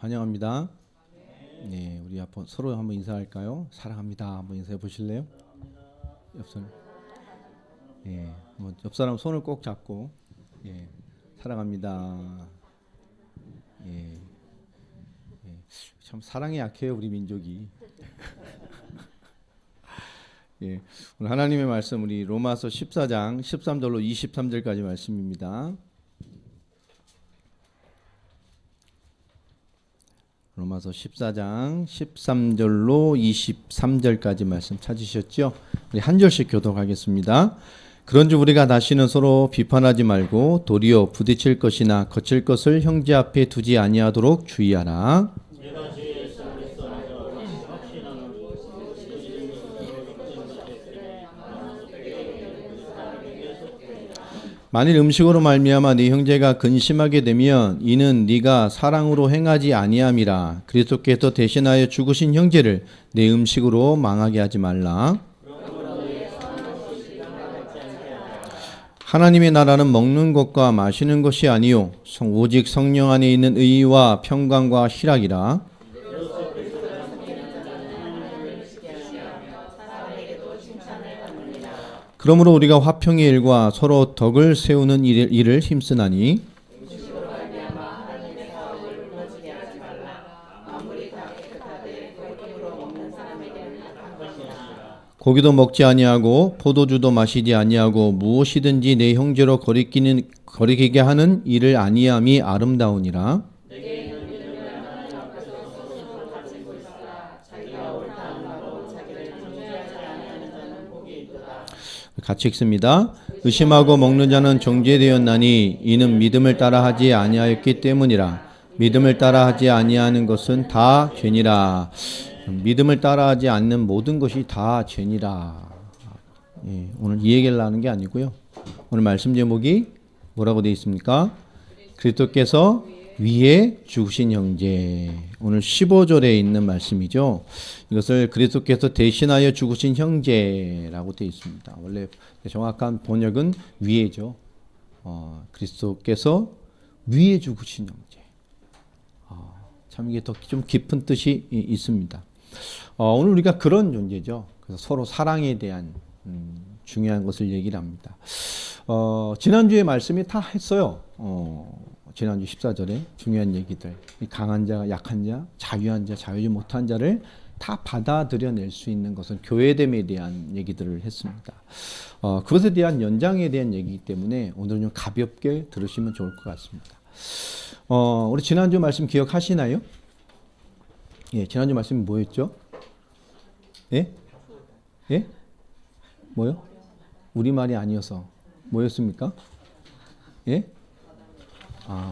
환영합니다. 네, 우리 앞으로 서로 한번 인사할까요? 사랑합니다. 한번 인사해 보실래요? 옆사람. 네, 옆사람 손을 꼭 잡고, 예, 사랑합니다. 예, 예, 참 사랑에 약해요 우리 민족이. 예, 오늘 하나님의 말씀 우리 로마서 14장 13절로 23절까지 말씀입니다. 로마서 14장 13절로 23절까지 말씀 찾으셨죠? 우리 한 절씩 교독하겠습니다. 그런즉 우리가 다시는 서로 비판하지 말고 도리어 부딪힐 것이나 거칠 것을 형제 앞에 두지 아니하도록 주의하라. 만일 음식으로 말미암아 네 형제가 근심하게 되면 이는 네가 사랑으로 행하지 아니함이라. 그리스도께서 대신하여 죽으신 형제를 내 음식으로 망하게 하지 말라. 하나님의 나라는 먹는 것과 마시는 것이 아니요 오직 성령 안에 있는 의와 평강과 희락이라. 그러므로 우리가 화평의 일과 서로 덕을 세우는 일을 힘쓰나니 고기도 먹지 아니하고 포도주도 마시지 아니하고 무엇이든지 내 형제로 거리게 하는 일을 아니함이 아름다우니라. 같이 읽습니다. 의심하고 먹는 자는 정죄되었나니 이는 믿음을 따라하지 아니하였기 때문이라. 믿음을 따라하지 아니하는 것은 다 죄니라. 믿음을 따라하지 않는 모든 것이 다 죄니라. 예, 오늘 이 얘기를 하는 게 아니고요. 오늘 말씀 제목이 뭐라고 되어 있습니까? 그리스도께서 위에 죽으신 형제. 오늘 15절에 있는 말씀이죠. 이것을 그리스도께서 대신하여 죽으신 형제라고 되어 있습니다. 원래 정확한 번역은 위에죠. 그리스도께서 위에 죽으신 형제. 참 이게 더 좀 깊은 뜻이 있습니다. 오늘 우리가 그런 존재죠. 그래서 서로 사랑에 대한 중요한 것을 얘기를 합니다. 지난주에 말씀이 다 했어요. 지난주 14절에 중요한 얘기들. 강한 자, 약한 자, 자유한 자, 자유지 못한 자를 다 받아들여낼 수 있는 것은 교회됨에 대한 얘기들을 했습니다. 그것에 대한 연장에 대한 얘기이기 때문에 오늘은 좀 가볍게 들으시면 좋을 것 같습니다. 우리 지난주 말씀 기억하시나요? 예, 지난주 말씀이 뭐였죠? 예? 예? 뭐요? 우리말이 아니어서 뭐였습니까? 예?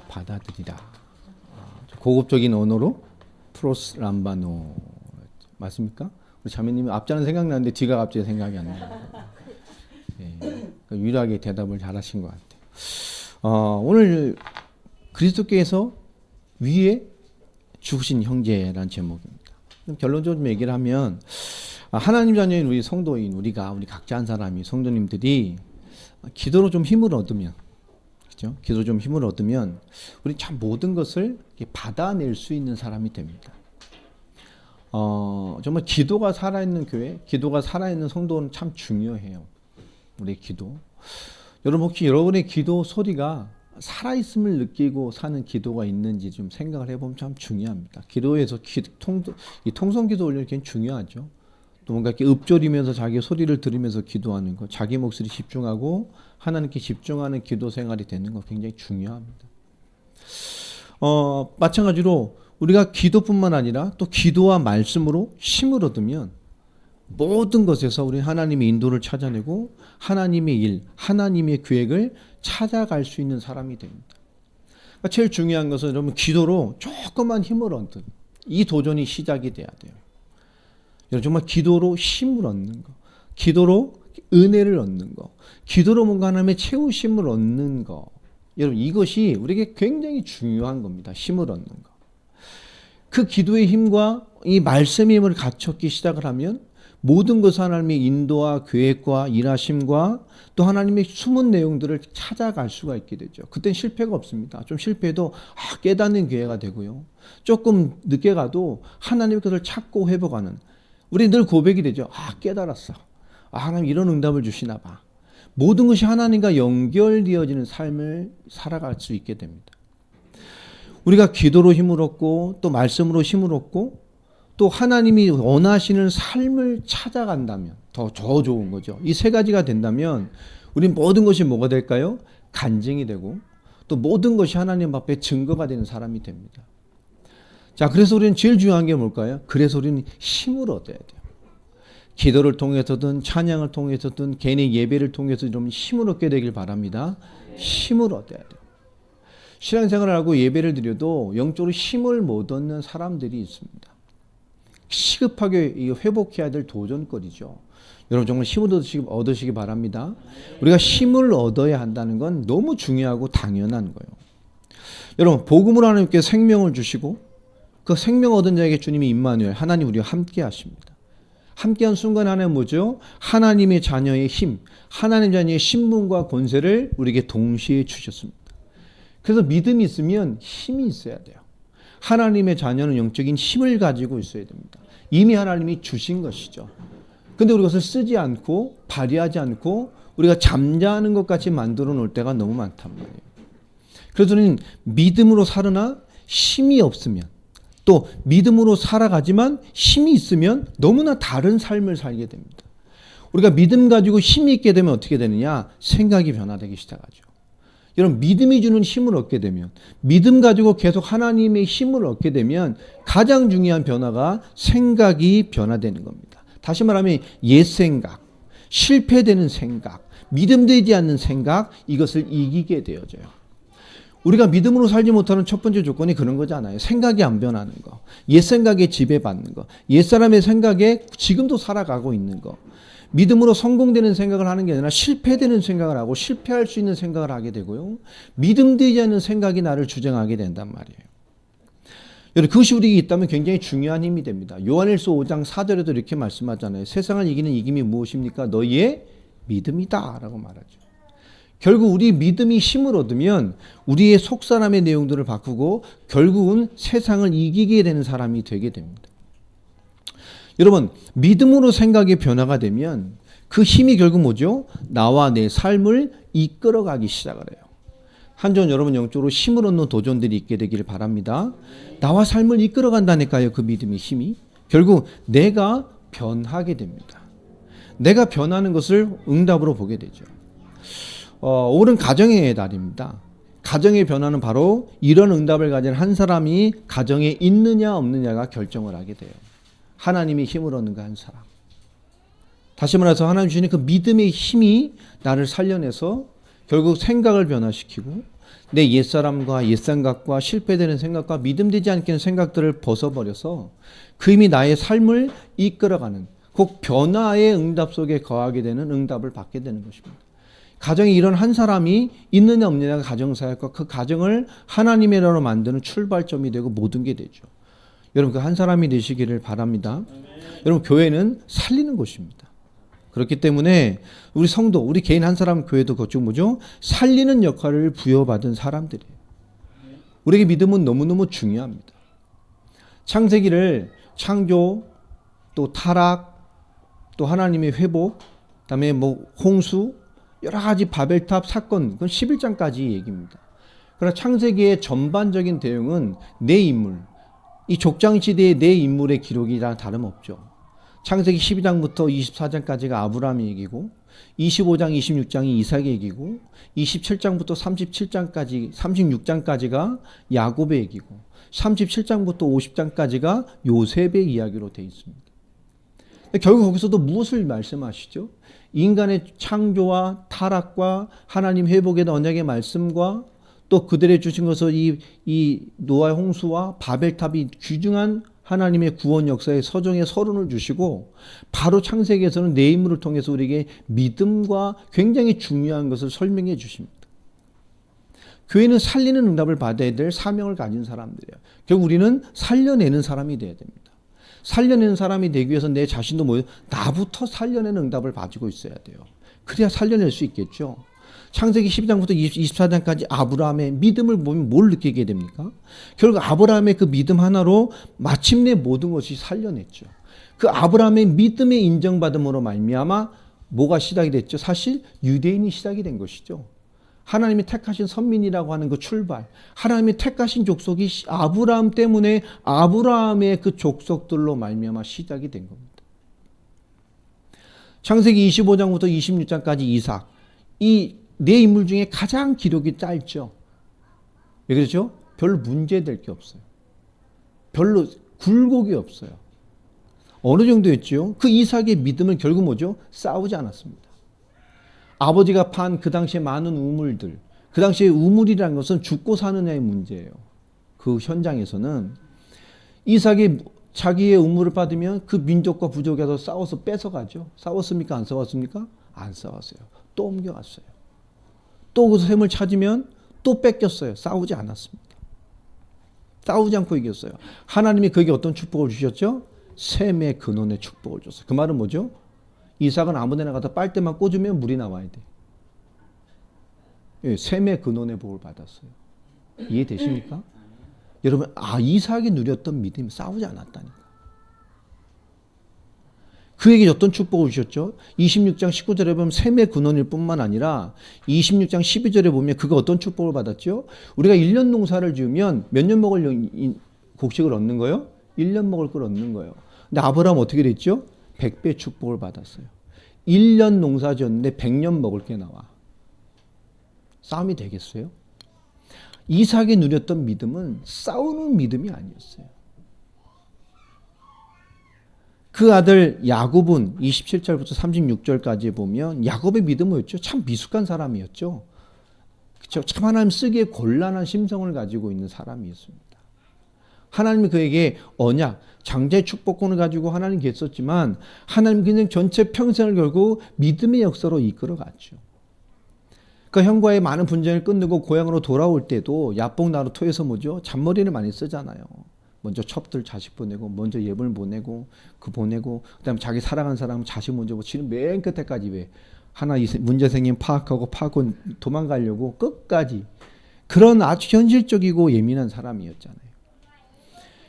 받아들이라. 고급적인 언어로 프로스 람바노 맞습니까? 우리 자매님이 앞자는 생각나는데 뒤가 갑자기 생각이 안 나요. 예, 유일하게 대답을 잘하신 것 같아요. 오늘 그리스도께서 위에 죽으신 형제라는 제목입니다. 결론적으로 좀 얘기를 하면 하나님 자녀인 우리 성도인 우리 각자 한 사람이 성도님들이 기도로 좀 힘을 얻으면 그렇죠? 기도로 좀 힘을 얻으면 우리 참 모든 것을 받아낼 수 있는 사람이 됩니다. 정말 기도가 살아있는 교회, 기도가 살아있는 성도는 참 중요해요. 우리의 기도. 여러분 혹시 여러분의 기도 소리가 살아있음을 느끼고 사는 기도가 있는지 좀 생각을 해보면 참 중요합니다. 기도에서 이 통성기도 올리는 게 중요하죠. 또 뭔가 이렇게 읊조리면서 자기 소리를 들으면서 기도하는 것, 자기 몫을 집중하고 하나님께 집중하는 기도 생활이 되는 거 굉장히 중요합니다. 마찬가지로 우리가 기도뿐만 아니라 또 기도와 말씀으로 힘을 얻으면 모든 것에서 우리 하나님의 인도를 찾아내고 하나님의 일, 하나님의 계획을 찾아갈 수 있는 사람이 됩니다. 그러니까 제일 중요한 것은 여러분 기도로 조금만 힘을 얻는 이 도전이 시작이 돼야 돼요. 여러분 정말 기도로 힘을 얻는 거, 기도로 은혜를 얻는 거, 기도로 뭔가 하나님의 채우심을 얻는 거. 여러분 이것이 우리에게 굉장히 중요한 겁니다. 힘을 얻는 거. 그 기도의 힘과 이 말씀의 힘을 갖췄기 시작을 하면 모든 것을 하나님의 인도와 계획과 일하심과 또 하나님의 숨은 내용들을 찾아갈 수가 있게 되죠. 그땐 실패가 없습니다. 좀 실패해도 깨닫는 기회가 되고요. 조금 늦게 가도 하나님의 것을 찾고 회복하는, 우리 늘 고백이 되죠. 깨달았어. 하나님 이런 응답을 주시나 봐. 모든 것이 하나님과 연결되어지는 삶을 살아갈 수 있게 됩니다. 우리가 기도로 힘을 얻고 또 말씀으로 힘을 얻고 또 하나님이 원하시는 삶을 찾아간다면 더 좋은 거죠. 이 세 가지가 된다면 우리 모든 것이 뭐가 될까요? 간증이 되고 또 모든 것이 하나님 앞에 증거가 되는 사람이 됩니다. 자, 그래서 우리는 제일 중요한 게 뭘까요? 그래서 우리는 힘을 얻어야 돼요. 기도를 통해서든 찬양을 통해서든 개인의 예배를 통해서 좀 힘을 얻게 되길 바랍니다. 힘을 얻어야 돼요. 신앙생활을 하고 예배를 드려도 영적으로 힘을 못 얻는 사람들이 있습니다. 시급하게 회복해야 될 도전거리죠. 여러분 정말 힘을 얻으시기 바랍니다. 우리가 힘을 얻어야 한다는 건 너무 중요하고 당연한 거예요. 여러분 복음으로 하나님께 생명을 주시고 그 생명 얻은 자에게 주님이 임마누엘 하나님 우리와 함께 하십니다. 함께한 순간 하나는 뭐죠? 하나님의 자녀의 힘, 하나님 자녀의 신분과 권세를 우리에게 동시에 주셨습니다. 그래서 믿음이 있으면 힘이 있어야 돼요. 하나님의 자녀는 영적인 힘을 가지고 있어야 됩니다. 이미 하나님이 주신 것이죠. 근데 우리가 그것을 쓰지 않고 발휘하지 않고 우리가 잠자는 것 같이 만들어 놓을 때가 너무 많단 말이에요. 그래서 우리는 믿음으로 살으나 힘이 없으면 또 믿음으로 살아가지만 힘이 있으면 너무나 다른 삶을 살게 됩니다. 우리가 믿음 가지고 힘이 있게 되면 어떻게 되느냐? 생각이 변화되기 시작하죠. 여러분 믿음이 주는 힘을 얻게 되면 믿음 가지고 계속 하나님의 힘을 얻게 되면 가장 중요한 변화가 생각이 변화되는 겁니다. 다시 말하면 옛 생각, 실패되는 생각, 믿음되지 않는 생각 이것을 이기게 되어져요. 우리가 믿음으로 살지 못하는 첫 번째 조건이 그런 거잖아요. 생각이 안 변하는 거. 옛 생각에 지배받는 거. 옛 사람의 생각에 지금도 살아가고 있는 거. 믿음으로 성공되는 생각을 하는 게 아니라 실패되는 생각을 하고 실패할 수 있는 생각을 하게 되고요. 믿음되지 않는 생각이 나를 주장하게 된단 말이에요. 여러분 그것이 우리에게 있다면 굉장히 중요한 힘이 됩니다. 요한일서 5장 4절에도 이렇게 말씀하잖아요. 세상을 이기는 이김이 무엇입니까? 너희의 믿음이다 라고 말하죠. 결국 우리 믿음이 힘을 얻으면 우리의 속사람의 내용들을 바꾸고 결국은 세상을 이기게 되는 사람이 되게 됩니다. 여러분 믿음으로 생각의 변화가 되면 그 힘이 결국 뭐죠? 나와 내 삶을 이끌어가기 시작을 해요. 한전 여러분 영적으로 힘을 얻는 도전들이 있게 되기를 바랍니다. 나와 삶을 이끌어간다니까요. 그 믿음의 힘이 결국 내가 변하게 됩니다. 내가 변하는 것을 응답으로 보게 되죠. 오늘은 가정의 달입니다. 가정의 변화는 바로 이런 응답을 가진 한 사람이 가정에 있느냐 없느냐가 결정을 하게 돼요. 하나님의 힘을 얻는 그 한 사람. 다시 말해서 하나님 주시는 그 믿음의 힘이 나를 살려내서 결국 생각을 변화시키고 내 옛사람과 옛생각과 실패되는 생각과 믿음되지 않게 생각들을 벗어버려서 그 힘이 나의 삶을 이끌어가는 꼭 변화의 응답 속에 거하게 되는 응답을 받게 되는 것입니다. 가정에 이런 한 사람이 있느냐 없느냐가 가정사역과 그 가정을 하나님의 나라로 만드는 출발점이 되고 모든 게 되죠. 여러분 그 한 사람이 되시기를 바랍니다. 여러분 교회는 살리는 곳입니다. 그렇기 때문에 우리 성도, 우리 개인 한 사람 교회도 그쪽 뭐죠? 살리는 역할을 부여받은 사람들이에요. 우리에게 믿음은 너무너무 중요합니다. 창세기를 창조, 또 타락, 또 하나님의 회복, 그다음에 홍수, 여러 가지 바벨탑 사건, 그건 11장까지 얘기입니다. 그러나 창세기의 전반적인 내용은 내 인물, 이 족장시대의 내 인물의 기록이랑 다름없죠. 창세기 12장부터 24장까지가 아브라함의 얘기고 25장, 26장이 이삭의 얘기고 27장부터 37장까지, 36장까지가 야곱의 얘기고 37장부터 50장까지가 요셉의 이야기로 되어 있습니다. 결국 거기서도 무엇을 말씀하시죠? 인간의 창조와 타락과 하나님 회복의 언약의 말씀과 또 그들의 주신 것을 이 노아의 홍수와 바벨탑이 귀중한 하나님의 구원 역사의 서정의 서론을 주시고 바로 창세기에서는 내 인물을 통해서 우리에게 믿음과 굉장히 중요한 것을 설명해 주십니다. 교회는 살리는 응답을 받아야 될 사명을 가진 사람들이에요. 결국 우리는 살려내는 사람이 되어야 됩니다. 살려내는 사람이 되기 위해서 내 자신도 나부터 살려내는 응답을 가지고 있어야 돼요. 그래야 살려낼 수 있겠죠. 창세기 12장부터 24장까지 아브라함의 믿음을 보면 뭘 느끼게 됩니까? 결국 아브라함의 그 믿음 하나로 마침내 모든 것이 살려냈죠. 그 아브라함의 믿음의 인정받음으로 말미암아 뭐가 시작이 됐죠? 사실 유대인이 시작이 된 것이죠. 하나님이 택하신 선민이라고 하는 그 출발, 하나님이 택하신 족속이 아브라함 때문에 아브라함의 그 족속들로 말미암아 시작이 된 겁니다. 창세기 25장부터 26장까지 이삭, 이 네 인물 중에 가장 기록이 짧죠. 왜 그러죠? 별로 문제될 게 없어요. 별로 굴곡이 없어요. 어느 정도였죠? 그 이삭의 믿음은 결국 뭐죠? 싸우지 않았습니다. 아버지가 판 그 당시에 많은 우물들, 그 당시에 우물이라는 것은 죽고 사느냐의 문제예요. 그 현장에서는 이삭이 자기의 우물을 받으면 그 민족과 부족이 와서 싸워서 뺏어가죠. 싸웠습니까? 안 싸웠습니까? 안 싸웠어요. 또 옮겨갔어요. 또 그 샘을 찾으면 또 뺏겼어요. 싸우지 않았습니다. 싸우지 않고 이겼어요. 하나님이 그에게 어떤 축복을 주셨죠? 샘의 근원의 축복을 줬어요. 그 말은 뭐죠? 이삭은 아무데나 가서 빨대만 꽂으면 물이 나와야 돼. 예, 샘의 근원의 복을 받았어요. 이해되십니까? 여러분, 이삭이 누렸던 믿음이 싸우지 않았다니까. 그에게 어떤 축복을 주셨죠? 26장 19절에 보면 샘의 근원일 뿐만 아니라 26장 12절에 보면 그가 어떤 축복을 받았죠? 우리가 1년 농사를 지으면 몇 년 먹을 곡식을 얻는 거예요? 1년 먹을 걸 얻는 거예요. 근데 아브라함 어떻게 됐죠? 100배 축복을 받았어요. 1년 농사 지었는데 100년 먹을 게 나와. 싸움이 되겠어요? 이삭이 누렸던 믿음은 싸우는 믿음이 아니었어요. 그 아들 야곱은 27절부터 36절까지 보면 야곱의 믿음은 뭐였죠? 참 미숙한 사람이었죠. 그렇죠? 참 하나님 쓰기에 곤란한 심성을 가지고 있는 사람이었습니다. 하나님이 그에게 언약, 장자의 축복권을 가지고 하나님께 했었지만 하나님 그냥 전체 평생을 결국 믿음의 역사로 이끌어갔죠. 그 형과의 많은 분쟁을 끝내고 고향으로 돌아올 때도 야복 나루토에서 뭐죠? 잔머리를 많이 쓰잖아요. 먼저 첩들 자식 보내고 먼저 예물 보내고 그다음에 자기 사랑하는 사람 자식 먼저 보치는 맨 끝에까지 왜 하나 문제 생기면 파악하고 도망가려고 끝까지 그런 아주 현실적이고 예민한 사람이었잖아요.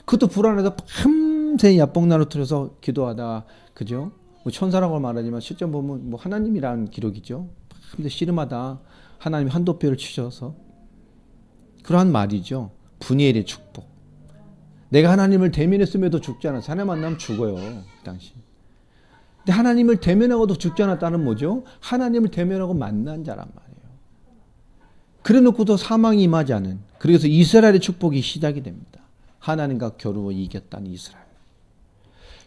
그것도 불안해서 밤새 야복나루 틀어서 기도하다 그죠? 뭐 천사라고 말하지만 실제 보면 뭐 하나님이라는 기록이죠. 밤새 씨름하다 하나님이 한도뼈를 치셔서 그러한 말이죠. 분이엘의 축복. 내가 하나님을 대면했음에도 죽지 않았어. 하나님 만나면 죽어요. 그 당시. 근데 하나님을 대면하고도 죽지 않았다는 뭐죠? 하나님을 대면하고 만난 자란 말이에요. 그래 놓고도 사망이 임하지 않은. 그래서 이스라엘의 축복이 시작이 됩니다. 하나님과 겨루어 이겼다는 이스라엘.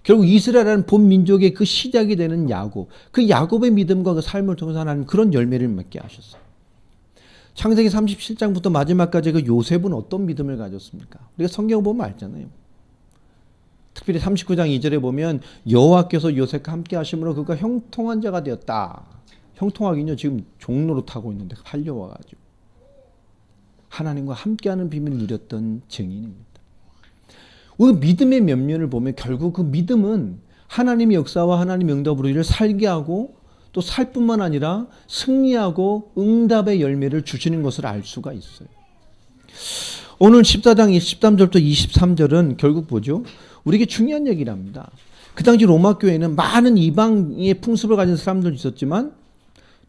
결국 이스라엘은 본 민족의 그 시작이 되는 야곱. 그 야곱의 믿음과 그 삶을 통해서 하나님 그런 열매를 맺게 하셨어요. 창세기 37장부터 마지막까지 그 요셉은 어떤 믿음을 가졌습니까? 우리가 성경 보면 알잖아요. 특별히 39장 2절에 보면 여호와께서 요셉과 함께 하심으로 그가 형통한 자가 되었다. 형통하긴요. 지금 종로로 타고 있는데 팔려와가지고. 하나님과 함께하는 비밀을 누렸던 증인입니다. 우리 믿음의 면면을 보면 결국 그 믿음은 하나님의 역사와 하나님의 응답으로 이를 살게 하고 또 살 뿐만 아니라 승리하고 응답의 열매를 주시는 것을 알 수가 있어요. 오늘 14장 13절부터 23절은 결국 뭐죠? 우리에게 중요한 얘기랍니다. 그 당시 로마 교회는 많은 이방의 풍습을 가진 사람들도 있었지만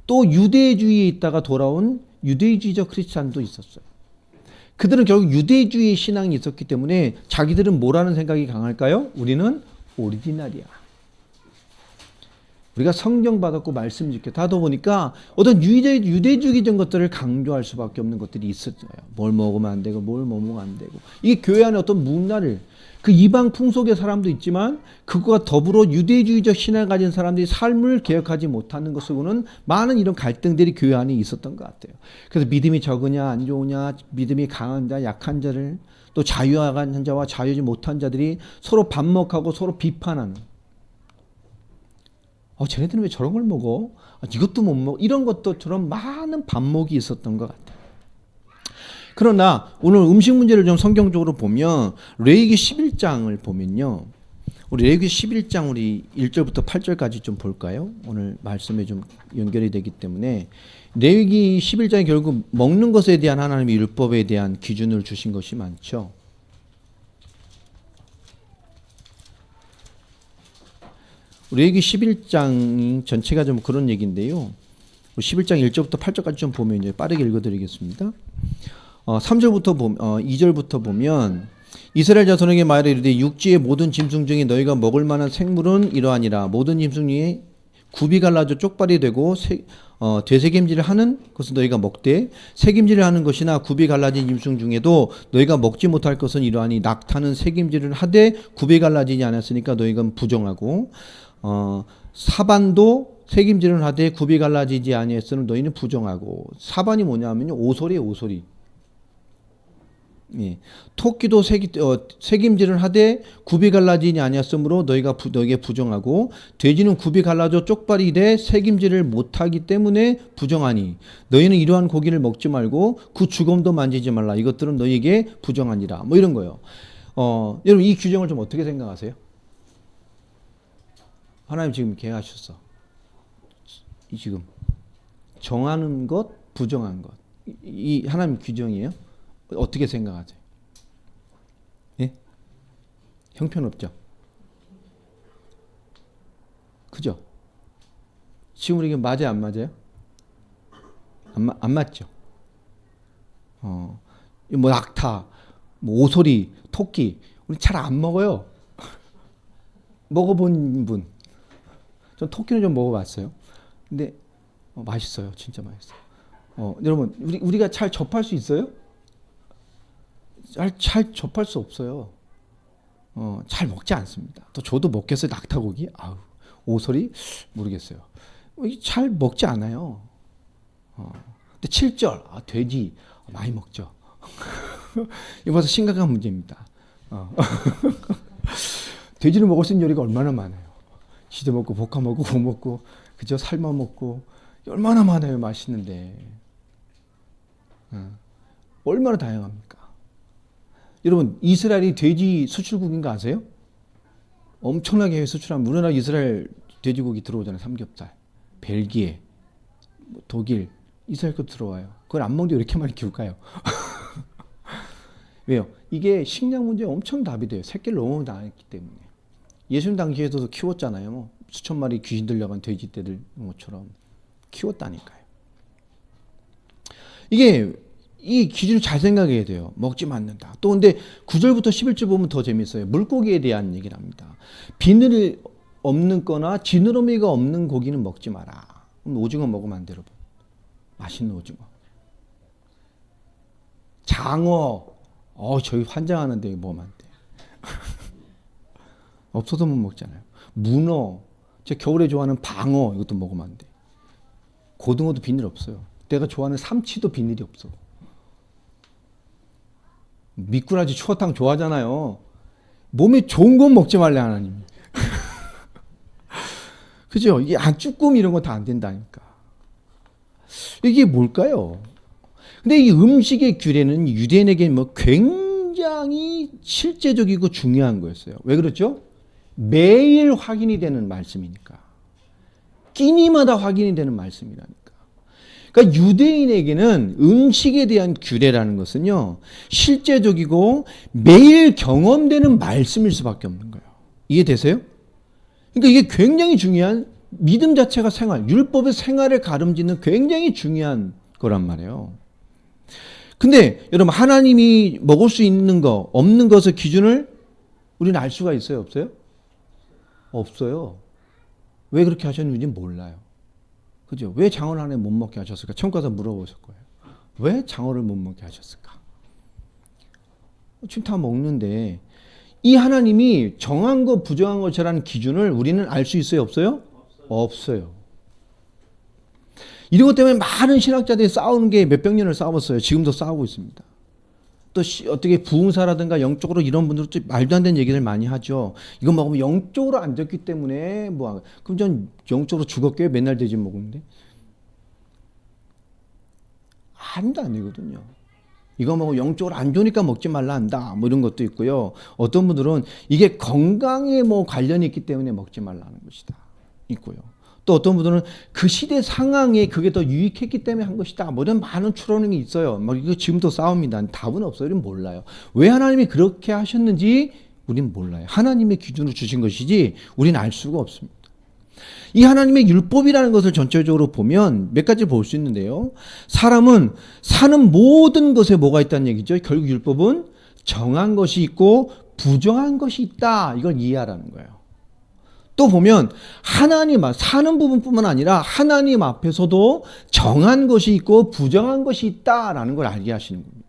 또 유대주의에 있다가 돌아온 유대주의적 크리스찬도 있었어요. 그들은 결국 유대주의 신앙이 있었기 때문에 자기들은 뭐라는 생각이 강할까요? 우리는 오리지널이야. 우리가 성경 받았고 말씀 지켰다 하다 보니까 어떤 유대주의적인 것들을 강조할 수밖에 없는 것들이 있었어요. 뭘 먹으면 안 되고 뭘 먹으면 안 되고. 이게 교회 안에 어떤 문화를 그 이방 풍속의 사람도 있지만 그것과 더불어 유대주의적 신앙을 가진 사람들이 삶을 개혁하지 못하는 것으로는 많은 이런 갈등들이 교회 안에 있었던 것 같아요. 그래서 믿음이 적으냐 안 좋으냐, 믿음이 강한 자 약한 자를 또 자유한 자와 자유지 못한 자들이 서로 반목하고 서로 비판하는 쟤네들은 왜 저런 걸 먹어? 이것도 못 먹어? 이런 것들처럼 많은 반목이 있었던 것 같아요. 그러나 오늘 음식 문제를 좀 성경적으로 보면 레위기 11장을 보면요. 우리 레위기 11장 우리 1절부터 8절까지 좀 볼까요? 오늘 말씀에 좀 연결이 되기 때문에 레위기 11장이 결국 먹는 것에 대한 하나님의 율법에 대한 기준을 주신 것이 많죠. 레위기 11장 전체가 좀 그런 얘기인데요. 11장 1절부터 8절까지 좀 보면 이제 빠르게 읽어드리겠습니다. 3절부터 2절부터 보면 이스라엘 자손에게 말하여 이르되 육지의 모든 짐승 중에 너희가 먹을 만한 생물은 이러하니라. 모든 짐승 중에 굽이 갈라져 쪽발이 되고 되새김질을 하는 것은 너희가 먹되 새김질을 하는 것이나 굽이 갈라진 짐승 중에도 너희가 먹지 못할 것은 이러하니 낙타는 새김질을 하되 굽이 갈라지지 않았으니까 너희가 부정하고 사반도 새김질을 하되 굽이 갈라지지 아니했으면 너희는 부정하고. 사반이 뭐냐면요, 오소리예요. 오소리. 예. 토끼도 새김질을 하되 굽이 갈라지지 아니었으므로 너희에게 부정하고. 돼지는 굽이 갈라져 쪽발이 돼 새김질을 못하기 때문에 부정하니 너희는 이러한 고기를 먹지 말고 그 주검도 만지지 말라. 이것들은 너희에게 부정하니라. 뭐 이런 거예요. 여러분 이 규정을 좀 어떻게 생각하세요? 하나님 지금 이렇게 하셨어. 지금 정하는 것, 부정한 것, 이 하나님 규정이에요. 어떻게 생각하세요? 예? 형편없죠? 그죠? 지금 우리 이게 맞아요, 안 맞아요? 안 맞죠? 뭐 낙타, 뭐 오소리, 토끼, 우리 잘 안 먹어요. 먹어본 분? 전 토끼는 좀 먹어봤어요. 근데 맛있어요, 진짜 맛있어요. 여러분 우리가 잘 접할 수 있어요? 잘 접할 수 없어요. 잘 먹지 않습니다. 또 저도 먹겠어요, 낙타고기? 오소리? 모르겠어요. 잘 먹지 않아요. 근데 7절, 돼지 많이 먹죠. 이거 벌써 심각한 문제입니다. 돼지를 먹을 수 있는 요리가 얼마나 많아요. 지도 먹고 볶아 먹고 구워 먹고 그죠? 삶아 먹고 얼마나 많아요. 맛있는데 얼마나 다양합니까? 여러분 이스라엘이 돼지 수출국인 거 아세요? 엄청나게 해외 수출하면 우리나라 이스라엘 돼지고기 들어오잖아요. 삼겹살, 벨기에, 독일, 이스라엘 거 들어와요. 그걸 안 먹는데 왜 이렇게 많이 키울까요? 왜요? 이게 식량 문제에 엄청 답이 돼요. 새끼를 너무 낳았기 때문에. 예수님 당시에도 키웠잖아요. 수천 마리 귀신 들려간 돼지떼들 것처럼 키웠다니까요. 이게 이 기준을 잘 생각해야 돼요. 먹지 않는다. 또 근데 9절부터 11절 보면 더 재밌어요. 물고기에 대한 얘기를 합니다. 비늘 없는 거나 지느러미가 없는 고기는 먹지 마라. 오징어 먹으면 안 돼, 여러분. 맛있는 오징어. 장어. 저희 환장하는데 먹으면 안 돼. 없어서 못 먹잖아요. 문어. 제가 겨울에 좋아하는 방어. 이것도 먹으면 안 돼. 고등어도 비늘 없어요. 내가 좋아하는 삼치도 비늘이 없어. 미꾸라지 추어탕 좋아하잖아요. 몸에 좋은 건 먹지 말래 하나님이. 그죠? 이게 쭈꾸미 이런 거 다 안 된다니까. 이게 뭘까요? 근데 이 음식의 규례는 유대인에게 굉장히 실제적이고 중요한 거였어요. 왜 그렇죠? 매일 확인이 되는 말씀이니까. 끼니마다 확인이 되는 말씀이라니까. 그러니까 유대인에게는 음식에 대한 규례라는 것은요, 실제적이고 매일 경험되는 말씀일 수밖에 없는 거예요. 이해되세요? 그러니까 이게 굉장히 중요한 믿음 자체가 생활, 율법의 생활을 가름짓는 굉장히 중요한 거란 말이에요. 근데 여러분 하나님이 먹을 수 있는 거, 없는 것의 기준을 우리는 알 수가 있어요? 없어요? 없어요. 왜 그렇게 하셨는지 몰라요. 그죠? 왜 장어를 하나에 못 먹게 하셨을까? 천국 가서 물어보실 거예요. 왜 장어를 못 먹게 하셨을까? 지금 다 먹는데 이 하나님이 정한 것 부정한 것이라는 기준을 우리는 알 수 있어요? 없어요? 없어요. 이런 것 때문에 많은 신학자들이 싸우는 게 몇백 년을 싸웠어요. 지금도 싸우고 있습니다. 또 어떻게 부흥사라든가 영적으로 이런 분들은 또 말도 안 되는 얘기를 많이 하죠. 이거 먹으면 영적으로 안 좋기 때문에 그럼 전 영적으로 죽었게요. 맨날 돼지 먹는데. 아무도 안 되거든요. 이거 뭐 영적으로 안 좋으니까 먹지 말라 한다. 뭐 이런 것도 있고요. 어떤 분들은 이게 건강에 뭐 관련이 있기 때문에 먹지 말라는 것이다. 있고요. 또 어떤 분들은 그 시대 상황에 그게 더 유익했기 때문에 한 것이다. 뭐 이런 많은 추론이 있어요. 뭐 이거 지금도 싸웁니다. 답은 없어요. 우리는 몰라요. 왜 하나님이 그렇게 하셨는지 우리는 몰라요. 하나님의 기준으로 주신 것이지 우리는 알 수가 없습니다. 이 하나님의 율법이라는 것을 전체적으로 보면 몇 가지 볼 수 있는데요. 사람은 사는 모든 것에 뭐가 있다는 얘기죠. 결국 율법은 정한 것이 있고 부정한 것이 있다. 이걸 이해하라는 거예요. 또 보면 하나님 사는 부분뿐만 아니라 하나님 앞에서도 정한 것이 있고 부정한 것이 있다라는 걸 알게 하시는 겁니다.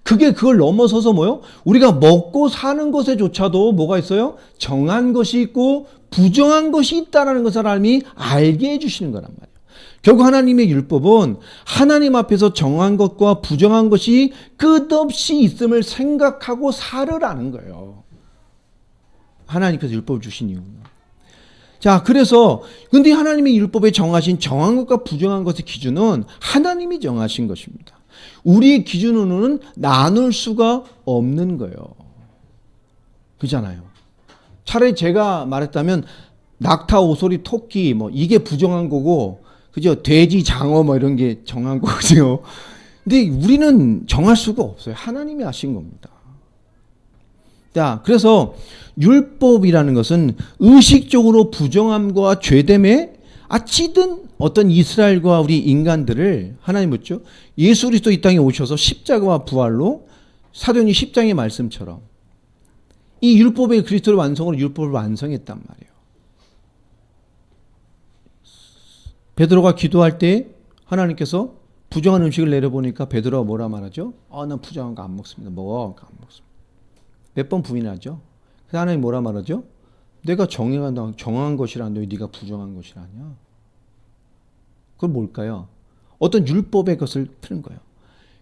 그걸 넘어서서 뭐요? 우리가 먹고 사는 것에조차도 뭐가 있어요? 정한 것이 있고 부정한 것이 있다라는 것을 하나님이 알게 해주시는 거란 말이에요. 결국 하나님의 율법은 하나님 앞에서 정한 것과 부정한 것이 끝없이 있음을 생각하고 살으라는 거예요. 하나님께서 율법을 주신 이유는. 자, 그래서 근데 하나님의 율법에 정하신 정한 것과 부정한 것의 기준은 하나님이 정하신 것입니다. 우리의 기준으로는 나눌 수가 없는 거예요. 그잖아요. 차라리 제가 말했다면 낙타, 오소리, 토끼 뭐 이게 부정한 거고, 그죠? 돼지, 장어 뭐 이런 게 정한 거죠. 근데 우리는 정할 수가 없어요. 하나님이 하신 겁니다. 자, 그래서 율법이라는 것은 의식적으로 부정함과 죄됨에 찌든 어떤 이스라엘과 우리 인간들을 하나님 묻죠. 예수 그리스도 이 땅에 오셔서 십자가와 부활로 사도행전 10장의 말씀처럼 이 율법의 그리스도를 완성으로 율법을 완성했단 말이에요. 베드로가 기도할 때 하나님께서 부정한 음식을 내려보니까 베드로가 뭐라 말하죠? 난 부정한 거 안 먹습니다. 안 먹습니다. 몇 번 부인하죠. 그래서 하나님 뭐라 말하죠? 내가 정한 것이라는데 네가 부정한 것이라냐? 그건 뭘까요? 어떤 율법의 것을 푸는 거예요.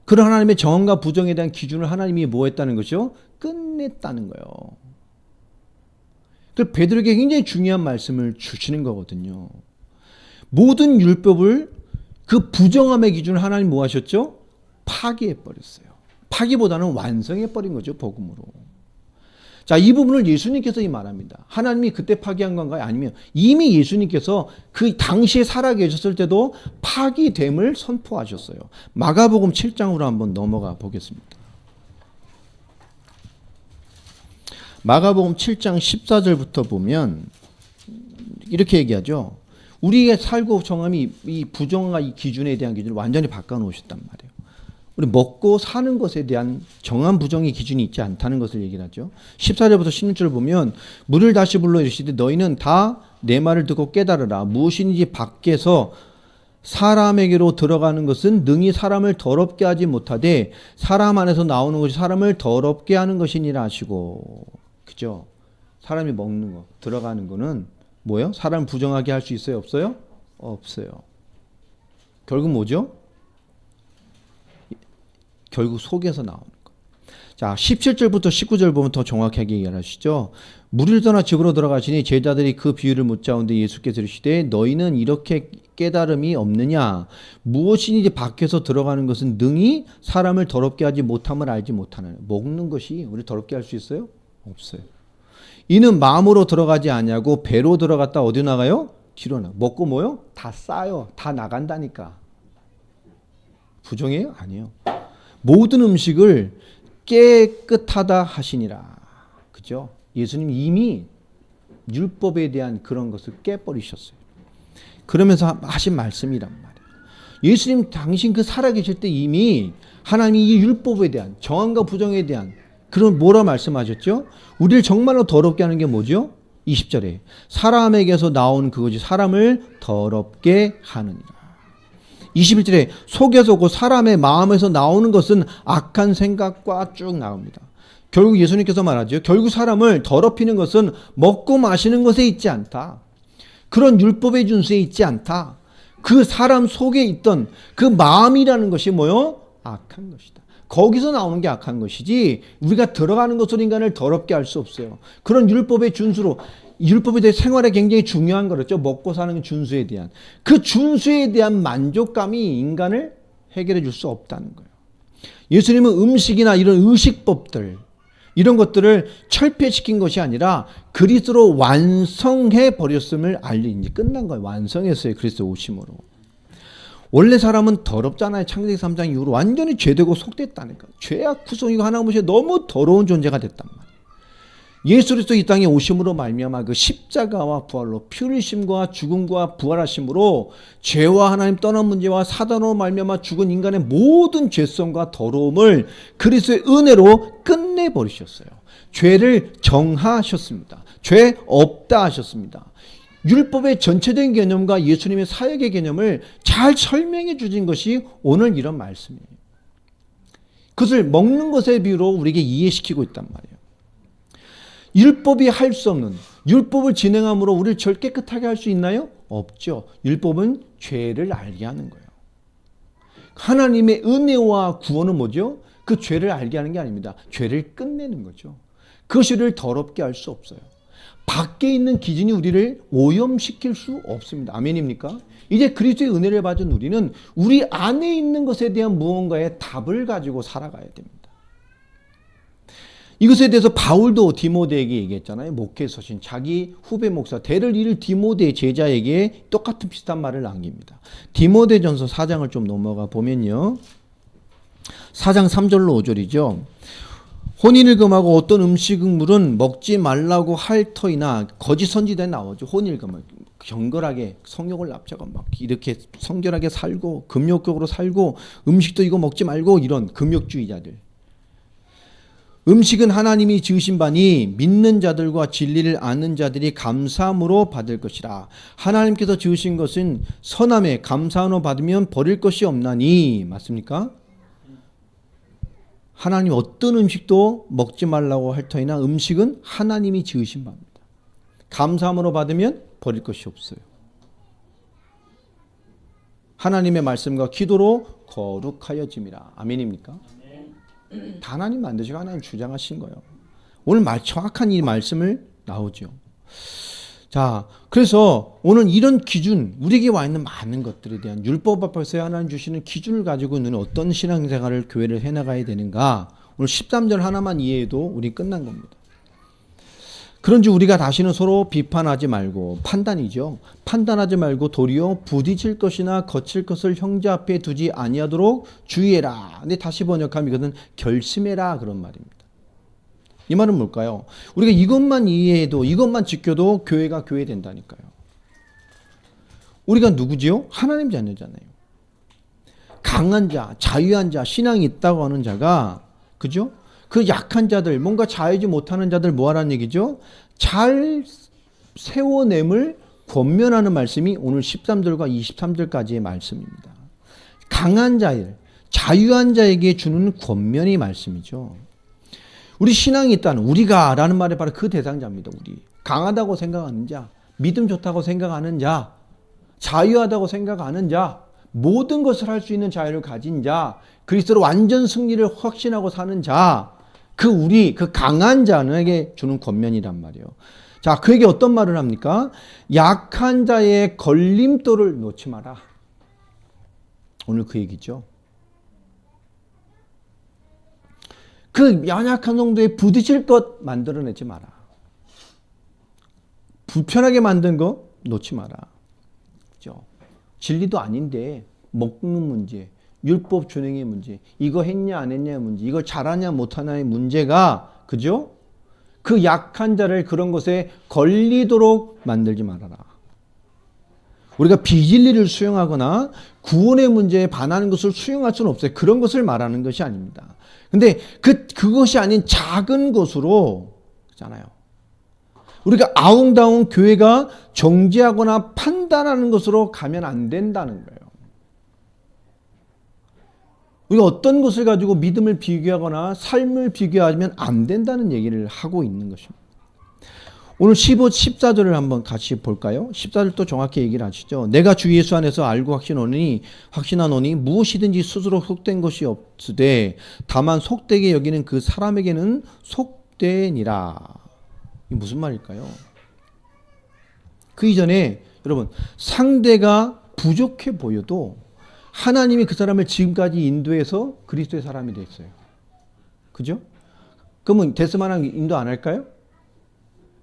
그런 하나님의 정과 부정에 대한 기준을 하나님이 뭐 했다는 것이요? 끝냈다는 거예요. 그 베드로에게 굉장히 중요한 말씀을 주시는 거거든요. 모든 율법을 그 부정함의 기준을 하나님 뭐 하셨죠? 파기해 버렸어요. 파기보다는 완성해 버린 거죠, 복음으로. 자, 이 부분을 예수님께서 말합니다. 하나님이 그때 파기한 건가요? 아니면 이미 예수님께서 그 당시에 살아계셨을 때도 파기됨을 선포하셨어요. 마가복음 7장으로 한번 넘어가 보겠습니다. 마가복음 7장 14절부터 보면 이렇게 얘기하죠. 우리가 살고 정함이 이 부정과 이 기준에 대한 기준을 완전히 바꿔놓으셨단 말이에요. 우리 먹고 사는 것에 대한 정한 부정의 기준이 있지 않다는 것을 얘기를 하죠. 14절부터 16절을 보면 물을 다시 불러 이르시되 너희는 다 내 말을 듣고 깨달으라. 무엇인지 밖에서 사람에게로 들어가는 것은 능히 사람을 더럽게 하지 못하되 사람 안에서 나오는 것이 사람을 더럽게 하는 것이니라 하시고. 그죠? 사람이 먹는 거, 들어가는 거는 뭐예요? 사람을 부정하게 할 수 있어요? 없어요? 없어요. 결국 뭐죠? 결국 속에서 나오는 거. 자, 17절부터 19절 보면 더 정확하게 얘기하시죠. 물을 떠나 집으로 들어가시니 제자들이 그 비유를 묻자온데 예수께서 이르시되 너희는 이렇게 깨달음이 없느냐? 무엇이든지 밖에서 들어가는 것은 능히 사람을 더럽게 하지 못함을 알지 못하느냐. 먹는 것이 우리 더럽게 할 수 있어요? 없어요. 이는 마음으로 들어가지 아니하고 배로 들어갔다 어디 나가요? 뒤로 나가. 먹고 뭐요? 다 싸요. 다 나간다니까. 부정해요? 아니에요. 모든 음식을 깨끗하다 하시니라. 그죠? 예수님 이미 율법에 대한 그런 것을 깨버리셨어요. 그러면서 하신 말씀이란 말이에요. 예수님 당신 그 살아계실 때 이미 하나님이 이 율법에 대한 정함과 부정에 대한 그런 뭐라 말씀하셨죠? 우리를 정말로 더럽게 하는 게 뭐죠? 20절에 사람에게서 나온 그것이 사람을 더럽게 하느니라. 21절에 속에서 곧 사람의 마음에서 나오는 것은 악한 생각과 쭉 나옵니다. 결국 예수님께서 말하죠. 결국 사람을 더럽히는 것은 먹고 마시는 것에 있지 않다. 그런 율법의 준수에 있지 않다. 그 사람 속에 있던 그 마음이라는 것이 뭐요? 악한 것이다. 거기서 나오는 게 악한 것이지 우리가 들어가는 것으로 인간을 더럽게 할 수 없어요. 그런 율법의 준수로 율법에 대해 생활에 굉장히 중요한 거였죠. 먹고 사는 준수에 대한. 그 준수에 대한 만족감이 인간을 해결해 줄 수 없다는 거예요. 예수님은 음식이나 이런 의식법들 이런 것들을 철폐시킨 것이 아니라 그리스도로 완성해 버렸음을 이제 끝난 거예요. 완성했어요. 그리스도 오심으로. 원래 사람은 더럽잖아요. 창세기 3장 이후로 완전히 죄되고 속됐다니까. 죄악 구성이고 하나님 앞에 너무 더러운 존재가 됐단 말이에요. 예수 그리스도 이 땅에 오심으로 말미암아 그 십자가와 부활로 피 흘리심과 죽음과 부활하심으로 죄와 하나님 떠난 문제와 사단으로 말미암아 죽은 인간의 모든 죄성과 더러움을 그리스도의 은혜로 끝내버리셨어요. 죄를 정하셨습니다. 죄 없다 하셨습니다. 율법의 전체적인 개념과 예수님의 사역의 개념을 잘 설명해 주신 것이 오늘 이런 말씀이에요. 그것을 먹는 것의 비유로 우리에게 이해시키고 있단 말이에요. 율법이 할 수 없는, 율법을 진행함으로 우리를 절 깨끗하게 할 수 있나요? 없죠. 율법은 죄를 알게 하는 거예요. 하나님의 은혜와 구원은 뭐죠? 그 죄를 알게 하는 게 아닙니다. 죄를 끝내는 거죠. 그것이 우리를 더럽게 할 수 없어요. 밖에 있는 기준이 우리를 오염시킬 수 없습니다. 아멘입니까? 이제 그리스도의 은혜를 받은 우리는 우리 안에 있는 것에 대한 무언가의 답을 가지고 살아가야 됩니다. 이것에 대해서 바울도 디모데에게 얘기했잖아요. 목회에 서신 자기 후배 목사 대를 이을 디모데 제자에게 똑같은 비슷한 말을 남깁니다. 디모데전서 4장을 좀 넘어가 보면요. 4장 3절로 5절이죠. 혼인을 금하고 어떤 음식물은 먹지 말라고 할 터이나 거짓 선지자에 나오죠. 혼인을 금하고 경건하게 성욕을 납작하고 막 이렇게 성결하게 살고 금욕적으로 살고 음식도 이거 먹지 말고 이런 금욕주의자들. 음식은 하나님이 지으신 바니 믿는 자들과 진리를 아는 자들이 감사함으로 받을 것이라. 하나님께서 지으신 것은 선함에 감사함으로 받으면 버릴 것이 없나니. 맞습니까? 하나님 어떤 음식도 먹지 말라고 할 터이나 음식은 하나님이 지으신 바입니다. 감사함으로 받으면 버릴 것이 없어요. 하나님의 말씀과 기도로 거룩하여짐이라. 아멘입니까? 다 하나님 만드시고 하나님 주장하신 거예요. 오늘 정확한 이 말씀을 나오죠. 자, 그래서 오늘 이런 기준, 우리에게 와 있는 많은 것들에 대한 율법 앞에서 하나님 주시는 기준을 가지고 우리는 어떤 신앙생활을 교회를 해나가야 되는가. 오늘 13절 하나만 이해해도 우리 끝난 겁니다. 그런지 우리가 다시는 서로 비판하지 말고 판단이죠. 판단하지 말고 도리어 부딪힐 것이나 거칠 것을 형제 앞에 두지 아니하도록 주의해라. 근데 다시 번역하면 이것은 결심해라 그런 말입니다. 이 말은 뭘까요? 우리가 이것만 이해해도 이것만 지켜도 교회가 교회 된다니까요. 우리가 누구지요? 하나님 자녀잖아요. 강한 자, 자유한 자, 신앙이 있다고 하는 자가 그죠? 그 약한 자들, 뭔가 자유지 못하는 자들 뭐하라는 얘기죠? 잘 세워냄을 권면하는 말씀이 오늘 13절과 23절까지의 말씀입니다. 강한 자들, 자유한 자에게 주는 권면의 말씀이죠. 우리 신앙이 있다는 우리가 라는 말이 바로 그 대상자입니다. 우리 강하다고 생각하는 자, 믿음 좋다고 생각하는 자, 자유하다고 생각하는 자, 모든 것을 할 수 있는 자유를 가진 자, 그리스도로 완전 승리를 확신하고 사는 자, 그 강한 자에게 주는 권면이란 말이에요. 자, 그에게 어떤 말을 합니까? 약한 자의 걸림돌을 놓지 마라. 오늘 그 얘기죠. 그 연약한 정도에 부딪힐 것 만들어내지 마라. 불편하게 만든 거 놓지 마라. 그죠? 진리도 아닌데 먹는 문제, 율법 준행의 문제, 이거 했냐 안 했냐의 문제, 이걸 잘하냐 못하냐의 문제가 그죠? 그 약한 자를 그런 것에 걸리도록 만들지 말아라. 우리가 비진리를 수용하거나 구원의 문제에 반하는 것을 수용할 수는 없어요. 그런 것을 말하는 것이 아닙니다. 근데 그것이 아닌 작은 것으로 그렇잖아요. 우리가 아웅다웅 교회가 정죄하거나 판단하는 것으로 가면 안 된다는 거예요. 우리가 어떤 것을 가지고 믿음을 비교하거나 삶을 비교하면 안 된다는 얘기를 하고 있는 것입니다. 오늘 15, 14절을 한번 같이 볼까요? 14절도 정확히 얘기를 하시죠. 내가 주 예수 안에서 알고 확신하노니 무엇이든지 스스로 속된 것이 없으되 다만 속되게 여기는 그 사람에게는 속되니라. 이게 무슨 말일까요? 그 이전에 여러분 상대가 부족해 보여도 하나님이 그 사람을 지금까지 인도해서 그리스도의 사람이 됐어요. 그죠? 그러면 데스마랑 인도 안 할까요?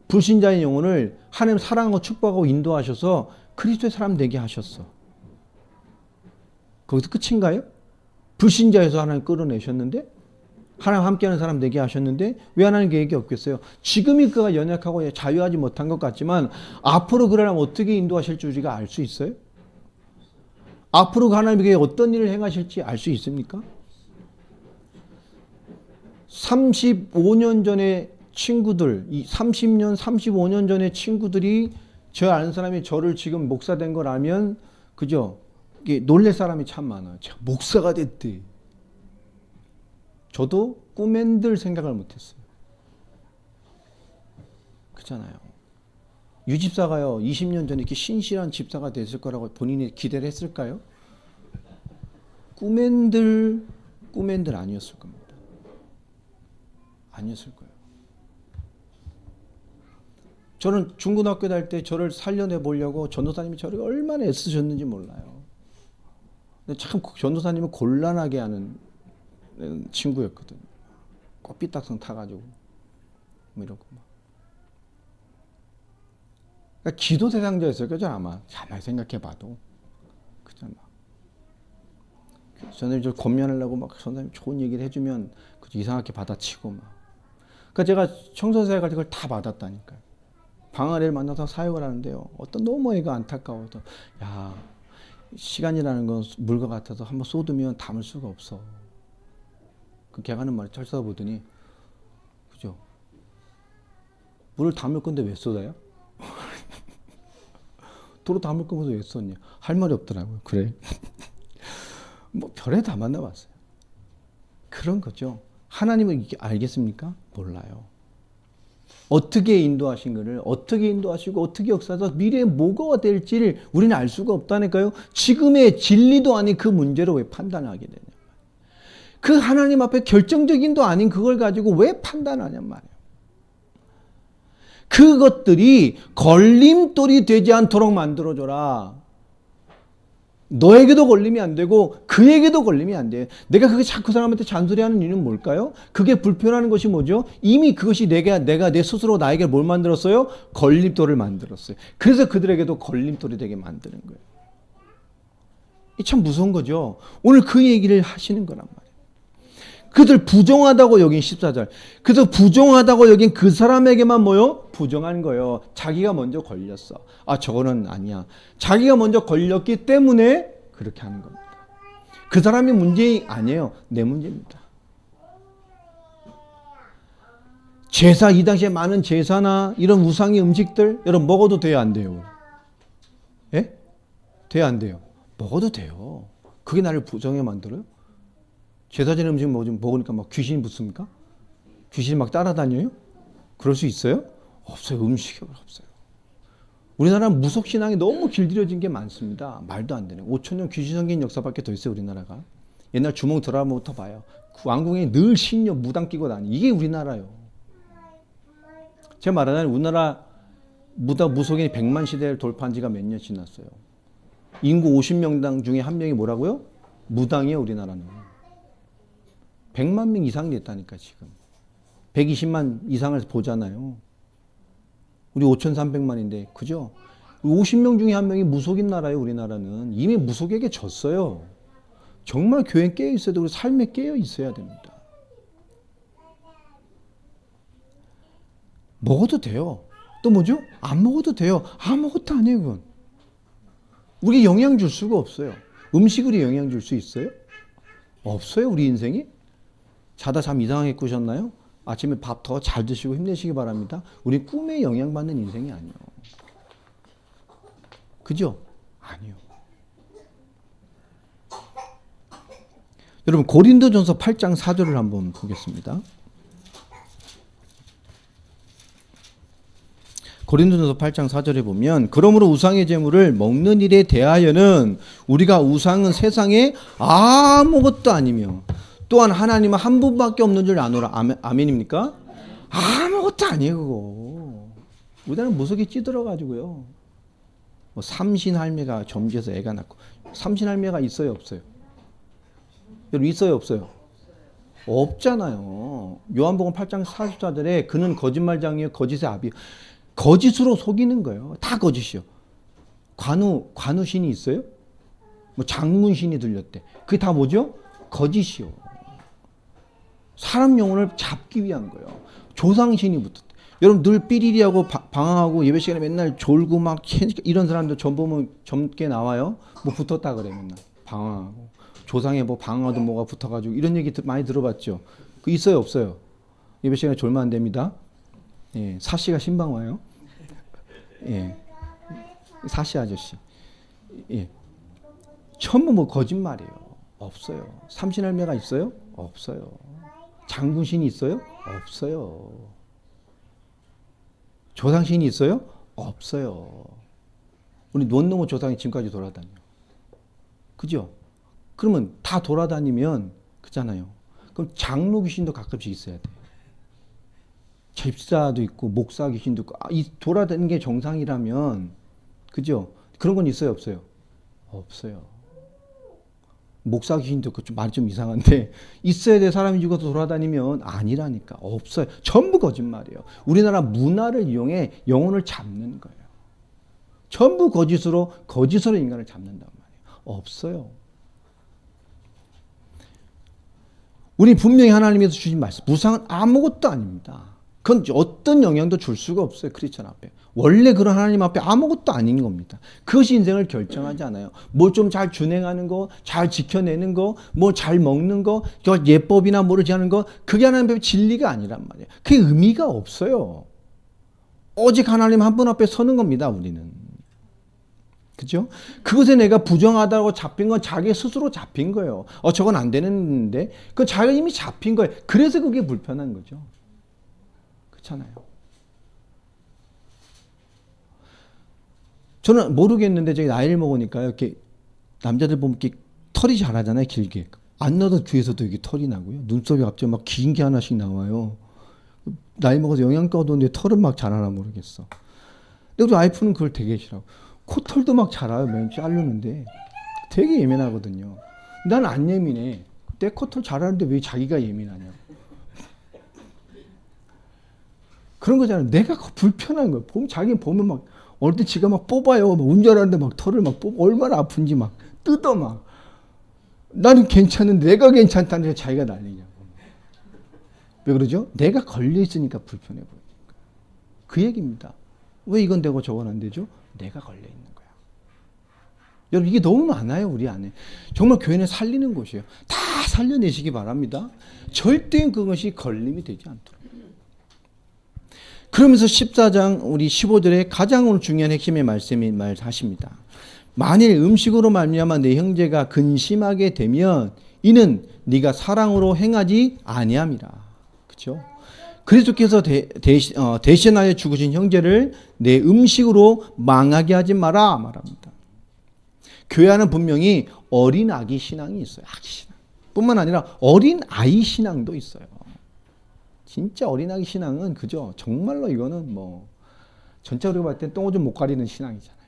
불신자의 영혼을 하나님 사랑하고 축복하고 인도하셔서 그리스도의 사람 되게 하셨어. 거기서 끝인가요? 불신자에서 하나님 끌어내셨는데, 하나님 함께하는 사람 되게 하셨는데 왜 하나님 계획이 없겠어요? 지금이 그가 연약하고 자유하지 못한 것 같지만 앞으로 그 사람 어떻게 인도하실 줄 우리가 알 수 있어요? 앞으로 하나님에게 어떤 일을 행하실지 알 수 있습니까? 35년 전에 친구들, 30년, 35년 전에 친구들이 저 아는 사람이 저를 지금 목사 된 걸 알면, 그죠? 이게 놀랄 사람이 참 많아요. 제가 목사가 됐대. 저도 꿈엔들 생각을 못했어요. 그렇잖아요. 유 집사가요, 20년 전에 이렇게 신실한 집사가 됐을 거라고 본인이 기대를 했을까요? 꿈엔들 아니었을 겁니다. 아니었을 거예요. 저는 중고등학교 다닐 때 저를 살려내 보려고 전도사님이 저를 얼마나 애쓰셨는지 몰라요. 근데 참 전도사님은 곤란하게 하는 친구였거든요. 꽃비딱성 타가지고 뭐 이러고 막. 그러니까 기도 대상자였을 거죠 아마. 가만히 생각해봐도. 그죠 막. 저는 저 권면하려고 막 선생님 좋은 얘기를 해주면 이상하게 받아치고 막. 그러니까 제가 청소년사회 갈 때 그걸 다 받았다니까요. 방아리를 만나서 사역을 하는데요. 어떤 너무 애가 안타까워서, 야, 시간이라는 건 물과 같아서 한번 쏟으면 담을 수가 없어. 그 걔가 하는 말을 쳐다보더니, 그죠? 물을 담을 건데 왜 쏟아요? 도로 담을 거면서 왜 쏟냐? 할 말이 없더라고요. 그래. 뭐 별에 다 만나봤어요. 그런 거죠. 하나님은 이게 알겠습니까? 몰라요. 어떻게 인도하신 것을 어떻게 인도하시고 어떻게 역사해서 미래에 뭐가 될지를 우리는 알 수가 없다니까요. 지금의 진리도 아닌 그 문제로 왜 판단하게 되냐. 그 하나님 앞에 결정적인도 아닌 그걸 가지고 왜 판단하냔 말이에요. 그것들이 걸림돌이 되지 않도록 만들어줘라. 너에게도 걸림이 안 되고 그에게도 걸림이 안 돼. 내가 그게 자꾸 사람한테 잔소리하는 이유는 뭘까요? 그게 불편하는 것이 뭐죠? 이미 그것이 내가 내 스스로 나에게 뭘 만들었어요? 걸림돌을 만들었어요. 그래서 그들에게도 걸림돌이 되게 만드는 거예요. 이 참 무서운 거죠. 오늘 그 얘기를 하시는 거란 말이에요. 그들 부정하다고 여긴 14절. 그래서 부정하다고 여긴 그 사람에게만 뭐요? 부정한 거예요. 자기가 먼저 걸렸어. 아, 저거는 아니야. 자기가 먼저 걸렸기 때문에 그렇게 하는 겁니다. 그 사람이 문제 아니에요. 내 문제입니다. 제사, 이 당시에 많은 제사나 이런 우상의 음식들, 여러분 먹어도 돼요, 안 돼요? 예? 돼요, 안 돼요? 먹어도 돼요. 그게 나를 부정해 만들어요? 제사진 음식 먹으니까 막 귀신이 붙습니까? 귀신이 막 따라다녀요? 그럴 수 있어요? 없어요. 음식이 없어요. 우리나라는 무속신앙이 너무 길들여진 게 많습니다. 말도 안 되는. 5,000년 귀신 섬긴 역사밖에 더 있어요, 우리나라가. 옛날 주몽 드라마부터 봐요. 그 왕궁에 늘 신녀 무당 끼고 다니. 이게 우리나라요. 제가 말하자면 우리나라 무속인이 100만 시대를 돌파한 지가 몇 년 지났어요. 인구 50명당 중에 한 명이 뭐라고요? 무당이에요, 우리나라는. 100만 명 이상 됐다니까 지금. 120만 이상을 보잖아요. 우리 5,300만인데 그죠? 50명 중에 한 명이 무속인 나라예요. 우리나라는. 이미 무속에게 졌어요. 정말 교회에 깨어 있어야 되고 삶에 깨어 있어야 됩니다. 먹어도 돼요. 또 뭐죠? 안 먹어도 돼요. 아무것도 아니에요. 그건. 우리에 영향 줄 수가 없어요. 음식으로 영향 줄 수 있어요? 없어요. 우리 인생이. 자다 잠 이상하게 꾸셨나요? 아침에 밥 더 잘 드시고 힘내시기 바랍니다. 우리 꿈에 영향받는 인생이 아니에요. 그죠? 아니요. 여러분 고린도전서 8장 4절을 한번 보겠습니다. 고린도전서 8장 4절에 보면 그러므로 우상의 제물을 먹는 일에 대하여는 우리가 우상은 세상에 아무것도 아니며 또한 하나님은 한 분밖에 없는 줄 아노라. 아멘입니까? 아무것도 아니에요 그거. 우리나라는 무속이 찌들어가지고요. 뭐 삼신할매가 점지해서 애가 낳고. 삼신할매가 있어요, 없어요? 여러분 있어요, 없어요? 없잖아요. 요한복음 8장 44절에 그는 거짓말장이요 거짓의 아비. 거짓으로 속이는 거예요. 다 거짓이요. 관우신이 있어요? 뭐 장문신이 들렸대. 그게 다 뭐죠? 거짓이요. 사람 영혼을 잡기 위한 거예요. 조상신이 붙었대. 여러분 늘 삐리리하고 방황하고 예배 시간에 맨날 졸고 막 이런 사람들 전 보면 젊게 나와요. 뭐 붙었다 그래 맨날 방황하고 조상에 뭐 방황하도 뭐가 붙어가지고 이런 얘기 많이 들어봤죠. 그 있어요 없어요? 예배 시간에 졸면 안 됩니다. 예, 사씨가 신방 와요. 예, 사씨 아저씨. 예, 전부 뭐 거짓말이에요. 없어요. 삼신할매가 있어요? 없어요. 장군신이 있어요? 없어요. 조상신이 있어요? 없어요. 우리 논놈의 조상이 지금까지 돌아다녀. 그죠? 그러면 다 돌아다니면 그잖아요. 그럼 장로 귀신도 가끔씩 있어야 돼. 집사도 있고 목사 귀신도 있고 이 돌아다니는 게 정상이라면 그죠? 그런 건 있어요 없어요? 없어요. 목사 귀신도 있고 말이 좀 이상한데 있어야 될 사람이 죽어서 돌아다니면 아니라니까. 없어요. 전부 거짓말이에요. 우리나라 문화를 이용해 영혼을 잡는 거예요. 전부 거짓으로 인간을 잡는단 말이에요. 없어요. 우리 분명히 하나님께서 주신 말씀 무상은 아무것도 아닙니다. 그건 어떤 영향도 줄 수가 없어요. 크리스천 앞에. 원래 그런 하나님 앞에 아무것도 아닌 겁니다. 그것이 인생을 결정하지 않아요. 뭐 좀 잘 준행하는 거, 잘 지켜내는 거, 뭐 잘 먹는 거, 예법이나 모르지 않은 거, 그게 하나님 앞에 진리가 아니란 말이에요. 그게 의미가 없어요. 오직 하나님 한 분 앞에 서는 겁니다. 우리는. 그죠? 그것에 내가 부정하다고 잡힌 건 자기 스스로 잡힌 거예요. 저건 안 되는데 그건 자기가 이미 잡힌 거예요. 그래서 그게 불편한 거죠. 그렇잖아요. 저는 모르겠는데 저기 나이를 먹으니까 이렇게 남자들 보면 이렇게 털이 자라잖아요. 길게. 안 나던 귀에서도 이렇게 털이 나고요. 눈썹이 갑자기 막 긴 게 하나씩 나와요. 나이 먹어서 영양가 얻었는데 털은 막 자라나 모르겠어. 근데 우리 와이프는 그걸 되게 싫어하고. 코털도 막 자라요. 맨 자르는데 되게 예민하거든요. 난 안 예민해. 내 코털 자라는데 왜 자기가 예민하냐. 그런 거잖아요. 내가 불편한 거예요. 자기 보면 막 어느 때 지가 막 뽑아요. 막 운전하는데 막 털을 막 뽑아. 얼마나 아픈지 막 뜯어 막. 나는 괜찮은데 내가 괜찮다는데 자기가 난리냐고. 왜 그러죠? 내가 걸려 있으니까 불편해 보이는 거예요. 그 얘기입니다. 왜 이건 되고 저건 안 되죠? 내가 걸려 있는 거야. 여러분 이게 너무 많아요. 우리 안에. 정말 교회는 살리는 곳이에요. 다 살려내시기 바랍니다. 절대 그것이 걸림이 되지 않도록. 그러면서 14장 우리 15절에 가장 오늘 중요한 핵심의 말씀이 말하십니다. 만일 음식으로 말미암아 내 형제가 근심하게 되면 이는 네가 사랑으로 행하지 아니함이라. 그렇죠? 그리스도께서 대신하여 죽으신 형제를 내 음식으로 망하게 하지 마라 말합니다. 교회 안은 분명히 어린 아기 신앙이 있어요. 아기 신앙. 뿐만 아니라 어린 아이 신앙도 있어요. 진짜 어린아기 신앙은 그죠? 정말로 이거는 뭐 전체적으로 봤을 땐 똥오줌 못 가리는 신앙이잖아요.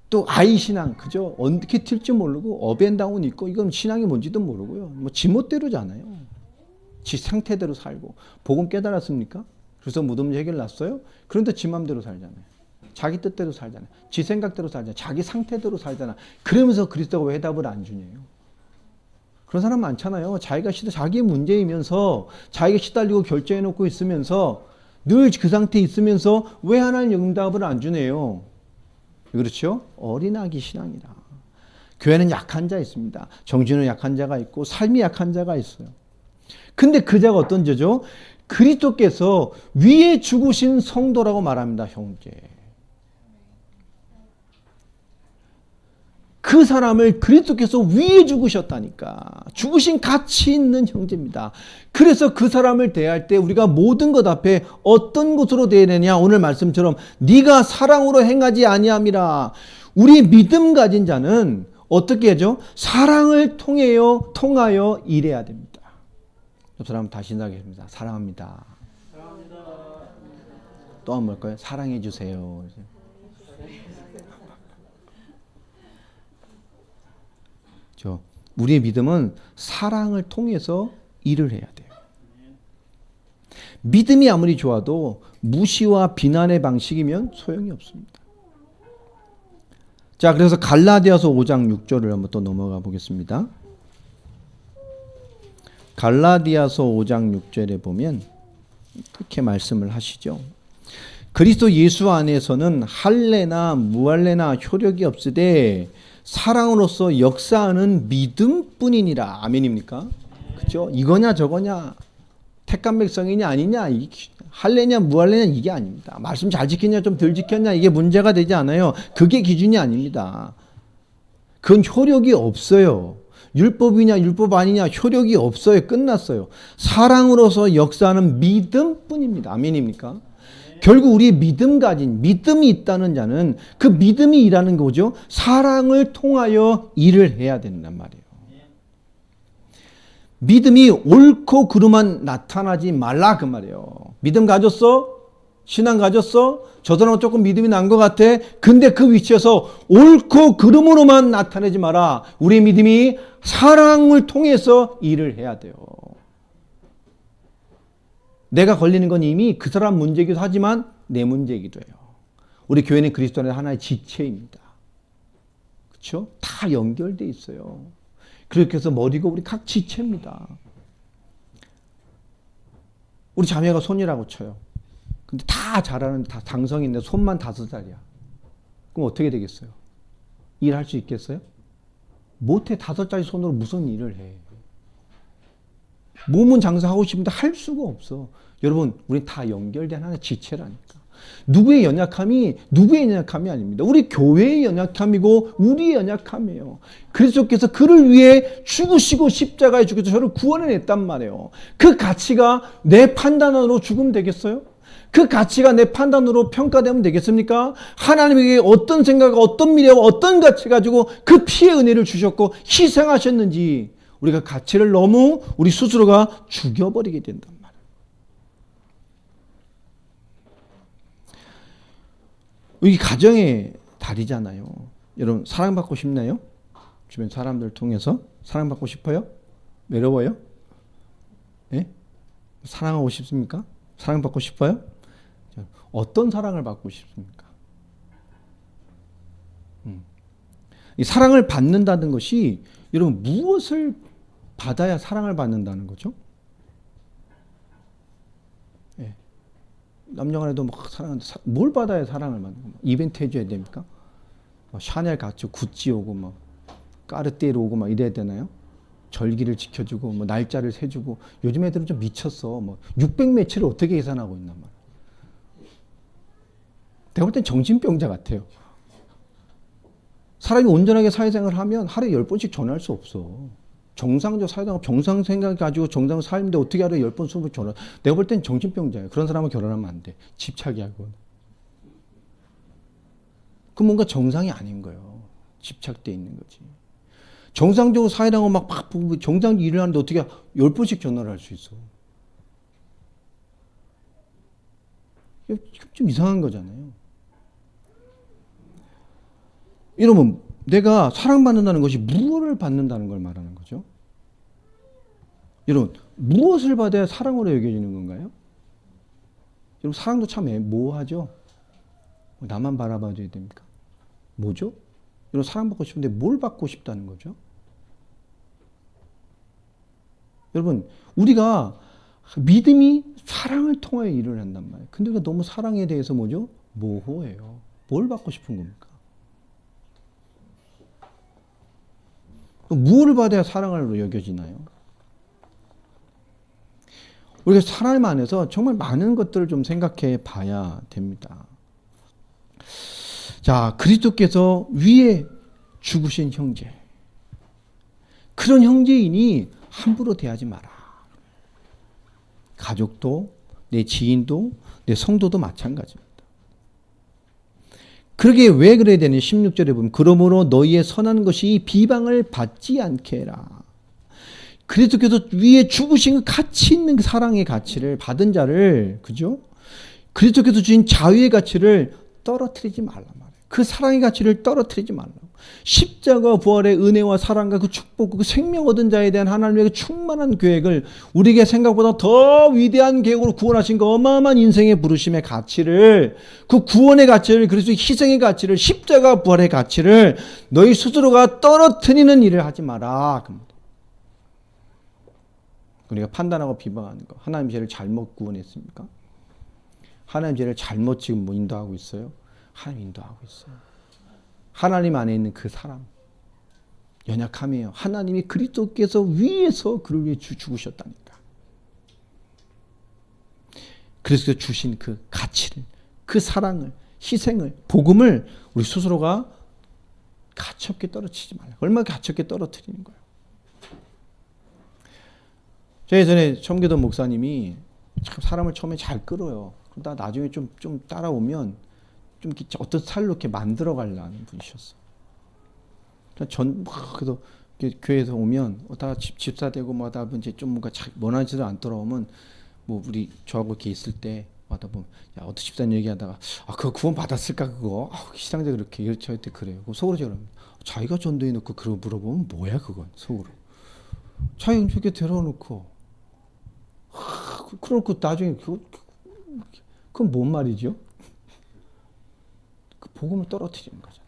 또 아이 신앙 그죠? 어떻게 튈지 모르고 업앤다운 있고 이건 신앙이 뭔지도 모르고요. 뭐 지멋대로잖아요. 지 상태대로 살고 복음 깨달았습니까? 그래서 무덤 해결났어요? 그런데 지 맘대로 살잖아요. 자기 뜻대로 살잖아요. 지 생각대로 살잖아요. 자기 상태대로 살잖아요. 그러면서 그리스도가 왜 답을 안 주냐요. 그런 사람 많잖아요. 자기의 문제이면서 자기가 시달리고 결정해놓고 있으면서 늘 그 상태에 있으면서 왜 하나님 응답을 안 주네요. 그렇죠? 어린아기 신앙이다. 교회는 약한 자 있습니다. 정신은 약한 자가 있고 삶이 약한 자가 있어요. 근데 그 자가 어떤 자죠? 그리스도께서 위에 죽으신 성도라고 말합니다. 형제. 그 사람을 그리스도께서 위에 죽으셨다니까. 죽으신 가치 있는 형제입니다. 그래서 그 사람을 대할 때 우리가 모든 것 앞에 어떤 것으로 대해야 되냐. 오늘 말씀처럼 네가 사랑으로 행하지 아니함이라. 우리 믿음 가진 자는 어떻게 하죠? 사랑을 통하여 일해야 됩니다. 옆 사람 다시 인사하겠습니다. 사랑합니다. 사랑합니다. 또 한 번 뭘까요? 사랑해 주세요. 그래서 우리의 믿음은 사랑을 통해서 일을 해야 돼요. 믿음이 아무리 좋아도 무시와 비난의 방식이면 소용이 없습니다. 자, 그래서 갈라디아서 5장 6절을 한번 또 넘어가 보겠습니다. 갈라디아서 5장 6절에 보면 그렇게 말씀을 하시죠. 그리스도 예수 안에서는 할례나 무할례나 효력이 없으되 사랑으로서 역사하는 믿음뿐이니라. 아멘입니까? 그렇죠? 이거냐 저거냐, 택한 백성이냐 아니냐, 할례냐 무할례냐 이게 아닙니다. 말씀 잘 지켰냐 좀 덜 지켰냐 이게 문제가 되지 않아요. 그게 기준이 아닙니다. 그건 효력이 없어요. 율법이냐 율법 아니냐 효력이 없어요. 끝났어요. 사랑으로서 역사하는 믿음뿐입니다. 아멘입니까? 결국 우리 믿음이 있다는 자는 그 믿음이 일하는 거죠. 사랑을 통하여 일을 해야 된단 말이에요. 믿음이 옳고 그름만 나타나지 말라 그 말이에요. 믿음 가졌어? 신앙 가졌어? 저 사람은 조금 믿음이 난 것 같아. 근데 그 위치에서 옳고 그름으로만 나타내지 마라. 우리의 믿음이 사랑을 통해서 일을 해야 돼요. 내가 걸리는 건 이미 그 사람 문제이기도 하지만 내 문제이기도 해요. 우리 교회는 그리스도 안에 하나의 지체입니다. 그렇죠? 다 연결돼 있어요. 그렇게 해서 머리가 우리 각 지체입니다. 우리 자매가 손이라고 쳐요. 근데 다 잘하는데 다 당성인데 손만 5살이야. 그럼 어떻게 되겠어요? 일할 수 있겠어요? 못해. 5짜리 손으로 무슨 일을 해. 몸은 장사하고 싶은데 할 수가 없어. 여러분, 우리 다 연결된 하나의 지체라니까. 누구의 연약함이 아닙니다. 우리 교회의 연약함이고 우리의 연약함이에요. 그리스도께서 그를 위해 죽으시고 십자가에 죽어서 저를 구원해냈단 말이에요. 그 가치가 내 판단으로 죽으면 되겠어요? 그 가치가 내 판단으로 평가되면 되겠습니까? 하나님에게 어떤 생각, 어떤 미래와 어떤 가치 가지고 그 피의 은혜를 주셨고 희생하셨는지 우리가 가치를 너무 우리 스스로가 죽여버리게 된단 말이에요. 이게 가정의 달이잖아요. 여러분 사랑받고 싶나요? 주변 사람들 통해서 사랑받고 싶어요? 외로워요? 네? 사랑하고 싶습니까? 사랑받고 싶어요? 어떤 사랑을 받고 싶습니까? 이 사랑을 받는다는 것이 여러분 무엇을 받아야 사랑을 받는다는 거죠? 네. 남녀간에도 막 사랑하는데 뭘 받아야 사랑을 받는 거예요? 이벤트 해줘야 됩니까? 샤넬 같이 구찌 오고 막 까르띠에로 오고 막 이래야 되나요? 절기를 지켜주고 뭐 날짜를 세주고 요즘 애들은 좀 미쳤어. 뭐 600 매치를 어떻게 계산하고 있단 말이야. 내가 볼 땐 정신병자 같아요. 사람이 온전하게 사회생활을 하면 하루에 10번씩 전화할 수 없어. 정상적 사회생활, 정상 생각 가지고 정상 삶인데 어떻게 하루에 10번, 20번 전화. 내가 볼 땐 정신병자예요. 그런 사람은 결혼하면 안 돼. 집착이 하고. 그 뭔가 정상이 아닌 거예요. 집착돼 있는 거지. 정상적으로 사회랑은 막 정상적으로 일을 하는데 어떻게 10번씩 전화를 할 수 있어. 좀 이상한 거잖아요. 이러면 내가 사랑받는다는 것이 무엇을 받는다는 걸 말하는 거죠? 여러분, 무엇을 받아야 사랑으로 여겨지는 건가요? 여러분, 사랑도 참 모호하죠? 나만 바라봐줘야 됩니까? 뭐죠? 여러분, 사랑받고 싶은데 뭘 받고 싶다는 거죠? 여러분, 우리가 믿음이 사랑을 통하여 일을 한단 말이에요. 근데 우리가 너무 사랑에 대해서 뭐죠? 모호해요. 뭘 받고 싶은 겁니까? 무엇을 받아야 사랑으로 여겨지나요? 우리가 하나님 안에서 정말 많은 것들을 좀 생각해 봐야 됩니다. 자, 그리스도께서 위에 죽으신 형제. 그런 형제이니 함부로 대하지 마라. 가족도, 내 지인도, 내 성도도 마찬가지입니다. 그러게 왜 그래야 되냐? 16절에 보면 그러므로 너희의 선한 것이 비방을 받지 않게 해라. 그리스도께서 위에 죽으신 가치 있는 사랑의 가치를 받은 자를, 그죠? 그리스도께서 주신 자유의 가치를 떨어뜨리지 말란 말이에요. 그 사랑의 가치를 떨어뜨리지 말라고. 십자가 부활의 은혜와 사랑과 그 축복, 그 생명 얻은 자에 대한 하나님의 그 충만한 계획을 우리에게 생각보다 더 위대한 계획으로 구원하신 그 어마어마한 인생의 부르심의 가치를, 그 구원의 가치를, 그리스도의 희생의 가치를, 십자가 부활의 가치를 너희 스스로가 떨어뜨리는 일을 하지 마라. 우리가 판단하고 비방하는 거. 하나님 죄를 잘못 구원했습니까? 하나님 죄를 잘못 지금 인도하고 있어요? 하나님 인도하고 있어요. 하나님 안에 있는 그 사람, 연약함이에요. 하나님이 그리스도께서 위에서 그를 위해 죽으셨다니까. 그래서 주신 그 가치를, 그 사랑을, 희생을, 복음을 우리 스스로가 가치없게 떨어뜨리지 말라. 얼마나 가치없게 떨어뜨리는 거예요. 저 예전에 청교도 목사님이 참 사람을 처음에 잘 끌어요. 그러다 나중에 좀 따라오면 좀 어떤 스타일로 이렇게 만들어 가려는 분이셨어. 그래서 교회에서 오면 다 집사 되고 뭐다 이제 좀 뭔가 원하지도 않더라오면 뭐 우리 저하고 이렇게 있을 때 마다 보면 야 어떤 집사님 얘기하다가 그거 구원 받았을까 그거 시상자 그렇게 저한테 그래요. 속으로 제가 자기가 전도해 놓고 그러고 물어보면 뭐야 그건 속으로 자기 저렇게 데려놓고 그러고 나중에 그건 뭔 말이죠? 그 복음을 떨어뜨리는 거잖아.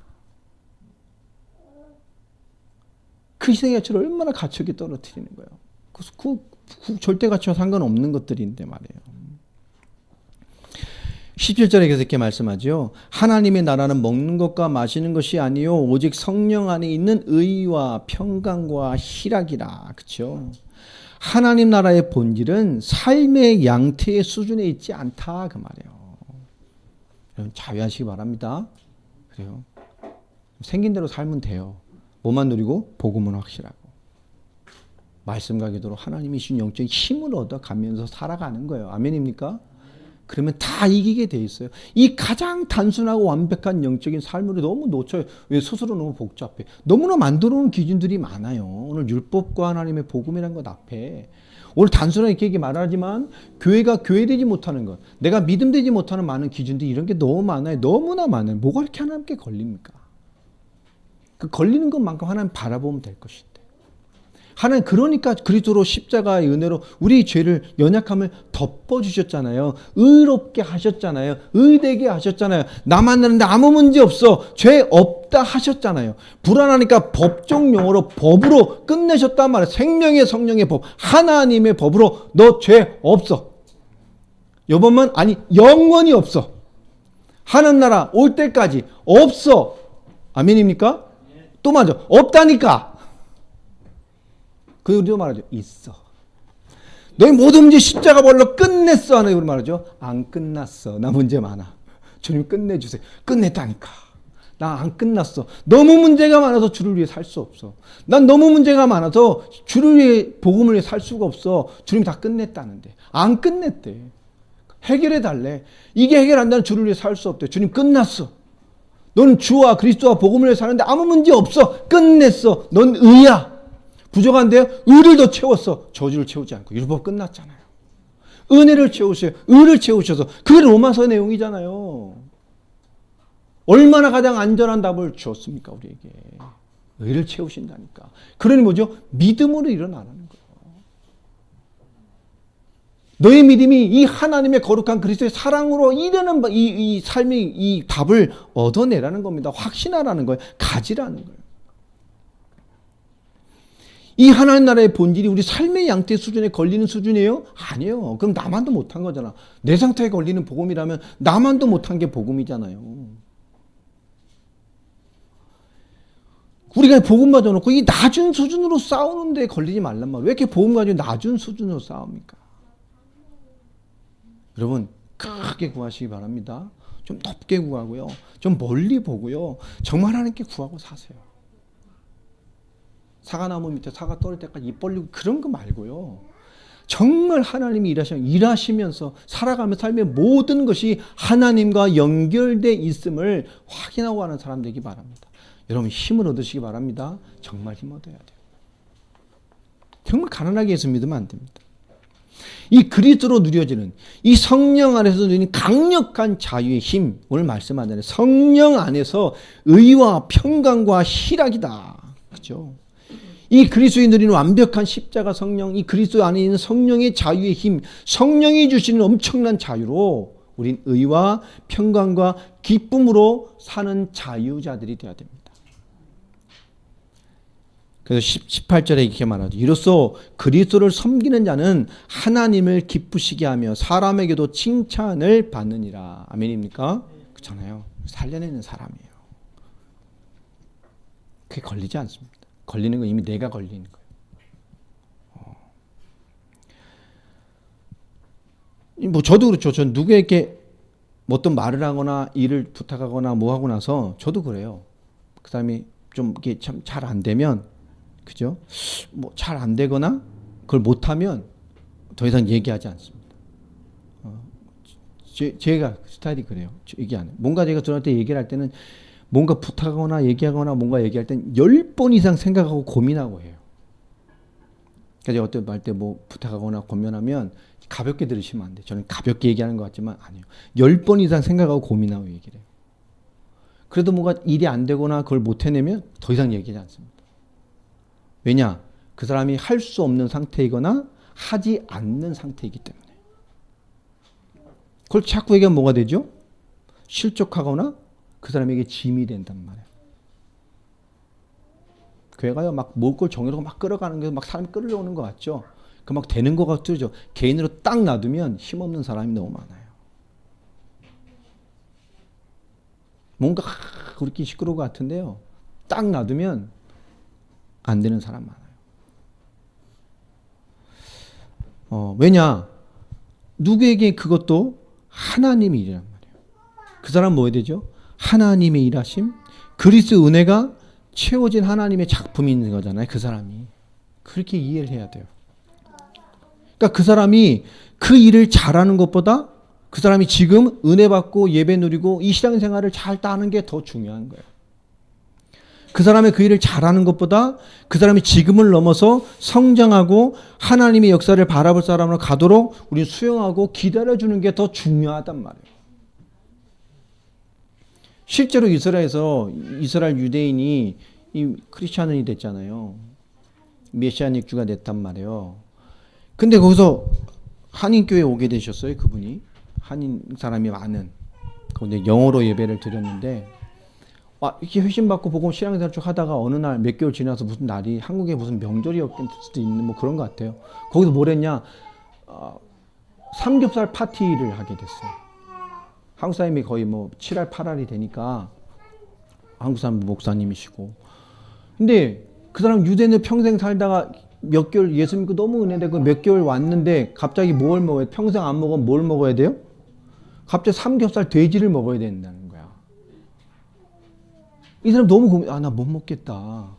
그 희생의 가치를 얼마나 가치있게 떨어뜨리는 거예요. 그 절대 가치와 상관없는 것들인데 말이에요. 17절에 계속 이렇게 말씀하죠. 하나님의 나라는 먹는 것과 마시는 것이 아니요 오직 성령 안에 있는 의와 평강과 희락이라. 그렇죠? 하나님 나라의 본질은 삶의 양태의 수준에 있지 않다 그 말이에요. 여러분 자유하시기 바랍니다. 그래요. 생긴 대로 살면 돼요. 뭐만 누리고 복음은 확실하고 말씀과 기도로 하나님이 주신 영적인 힘을 얻어가면서 살아가는 거예요. 아멘입니까? 그러면 다 이기게 돼 있어요. 이 가장 단순하고 완벽한 영적인 삶으로 너무 놓쳐요. 왜 스스로 너무 복잡해. 너무나 만들어 놓은 기준들이 많아요. 오늘 율법과 하나님의 복음이라는 것 앞에 오늘 단순하게 이렇게 말하지만 교회가 교회되지 못하는 것, 내가 믿음되지 못하는 많은 기준들이 이런 게 너무 많아요. 너무나 많아요. 뭐가 이렇게 하나님께 걸립니까? 그 걸리는 것만큼 하나님 바라보면 될 것인데. 하나님 그러니까 그리스도로 십자가의 은혜로 우리 죄를 연약함을 덮어주셨잖아요. 의롭게 하셨잖아요. 의되게 하셨잖아요. 나 만나는데 아무 문제 없어. 죄 없다 하셨잖아요. 불안하니까 법정 용어로 법으로 끝내셨단 말이에요. 생명의 성령의 법, 하나님의 법으로 너 죄 없어. 요번만 아니 영원히 없어. 하나님 나라 올 때까지 없어. 아멘입니까? 또 맞아. 없다니까. 그리고 말하죠. 있어. 너희 모든 문제 십자가 벌로 끝냈어. 하는 말하죠. 안 끝났어. 나 문제 많아. 주님 끝내주세요. 끝냈다니까. 나 안 끝났어. 너무 문제가 많아서 주를 위해 살 수 없어. 난 너무 문제가 많아서 주를 위해 복음을 위해 살 수가 없어. 주님이 다 끝냈다는데. 안 끝냈대. 해결해 달래. 이게 해결 안 되면 주를 위해 살 수 없대. 주님 끝났어. 너는 주와 그리스도와 복음을 위해 사는데 아무 문제 없어. 끝냈어. 넌 의야. 부족한데요? 의를 더 채웠어. 저주를 채우지 않고. 율법 끝났잖아요. 은혜를 채우세요. 의를 채우셔서. 그게 로마서 내용이잖아요. 얼마나 가장 안전한 답을 주었습니까? 우리에게. 의를 채우신다니까. 그러니 뭐죠? 믿음으로 일어나라는 거예요. 너의 믿음이 이 하나님의 거룩한 그리스도의 사랑으로 이르는 이 삶의 이 답을 얻어내라는 겁니다. 확신하라는 거예요. 가지라는 거예요. 이 하나님 나라의 본질이 우리 삶의 양태 수준에 걸리는 수준이에요? 아니에요. 그럼 나만도 못한 거잖아. 내 상태에 걸리는 복음이라면 나만도 못한 게 복음이잖아요. 우리가 복음 가져놓고 이 낮은 수준으로 싸우는데 걸리지 말란 말이에요. 왜 이렇게 복음 가지고 낮은 수준으로 싸웁니까? 여러분 크게 구하시기 바랍니다. 좀 높게 구하고요. 좀 멀리 보고요. 정말 하나님께 구하고 사세요. 사과나무 밑에 사과 떨어질 때까지 입 벌리고 그런 거 말고요. 정말 하나님이 일하시면서 살아가며 삶의 모든 것이 하나님과 연결되어 있음을 확인하고 가는 사람 되기 바랍니다. 여러분 힘을 얻으시기 바랍니다. 정말 힘 얻어야 돼요. 정말 가난하게 해서 믿으면 안 됩니다. 이 그리스도로 누려지는 이 성령 안에서 누리는 강력한 자유의 힘, 오늘 말씀하잖아요. 성령 안에서 의와 평강과 희락이다. 그죠? 이 그리스도에 누리는 완벽한 십자가 성령, 이 그리스도 안에 있는 성령의 자유의 힘, 성령이 주시는 엄청난 자유로 우린 의와 평강과 기쁨으로 사는 자유자들이 되어야 됩니다. 그래서 18절에 이렇게 말하죠. 이로써 그리스도를 섬기는 자는 하나님을 기쁘시게 하며 사람에게도 칭찬을 받느니라. 아멘입니까? 그렇잖아요. 살려내는 사람이에요. 그게 걸리지 않습니다. 걸리는 건 이미 내가 걸리는 거예요. 뭐 저도 그렇죠. 전 누구에게 어떤 말을 하거나 일을 부탁하거나 뭐 하고 나서 저도 그래요. 그 사람이 좀 이게 참 잘 안 되면, 그죠? 뭐 잘 안 되거나 그걸 못하면 더 이상 얘기하지 않습니다. 제가 스타일이 그래요. 얘기 안 해요. 뭔가 제가 저한테 얘기를 할 때는 뭔가 부탁하거나 얘기하거나 뭔가 얘기할 땐 10번 이상 생각하고 고민하고 해요. 그러니까 제가 어떤 말 때 뭐 부탁하거나 권면하면 가볍게 들으시면 안 돼요. 저는 가볍게 얘기하는 것 같지만 아니에요. 10번 이상 생각하고 고민하고 얘기를 해요. 그래도 뭔가 일이 안 되거나 그걸 못 해내면 더 이상 얘기하지 않습니다. 왜냐? 그 사람이 할 수 없는 상태이거나 하지 않는 상태이기 때문에. 그걸 자꾸 얘기하면 뭐가 되죠? 실족하거나 그 사람에게 짐이 된단 말이에요. 교회가요, 막 먹을 걸 정해놓고 막 끌어가는 게 막 사람이 끌려오는 것 같죠? 그 막 되는 것 같죠? 개인으로 딱 놔두면 힘없는 사람이 너무 많아요. 뭔가 그렇게 시끄러울 것 같은데요. 딱 놔두면 안 되는 사람 많아요. 왜냐? 누구에게 그것도 하나님의 일이란 말이에요. 그 사람 뭐 해야 되죠? 하나님의 일하심, 그리스도 은혜가 채워진 하나님의 작품이 있는 거잖아요. 그 사람이. 그렇게 이해를 해야 돼요. 그러니까 그 사람이 그 일을 잘하는 것보다 그 사람이 지금 은혜 받고 예배 누리고 이 신앙생활을 잘 따는 게 더 중요한 거예요. 그 사람의 그 일을 잘하는 것보다 그 사람이 지금을 넘어서 성장하고 하나님의 역사를 바라볼 사람으로 가도록 우리 수용하고 기다려주는 게 더 중요하단 말이에요. 실제로 이스라엘에서 이스라엘 유대인이 이 크리스찬이 됐잖아요. 메시아닉주가 됐단 말이에요. 근데 거기서 한인교회에 오게 되셨어요. 그분이. 한인 사람이 많은. 근데 영어로 예배를 드렸는데 이렇게 회심받고 복음 신앙생활 쭉 하다가 어느 날 몇 개월 지나서 무슨 날이 한국에 무슨 명절이었을 수도 있는 뭐 그런 것 같아요. 거기서 뭘 했냐. 삼겹살 파티를 하게 됐어요. 한국 사람이 거의 뭐 7할 8할이 되니까 한국 사람 목사님이시고. 근데 그 사람 유대인들 평생 살다가 몇 개월 예수 믿고 너무 은혜되고 몇 개월 왔는데 갑자기 뭘 먹어야 돼? 평생 안 먹으면 뭘 먹어야 돼요? 갑자기 삼겹살 돼지를 먹어야 된다는 거야. 이 사람 너무 고민, 나 못 먹겠다.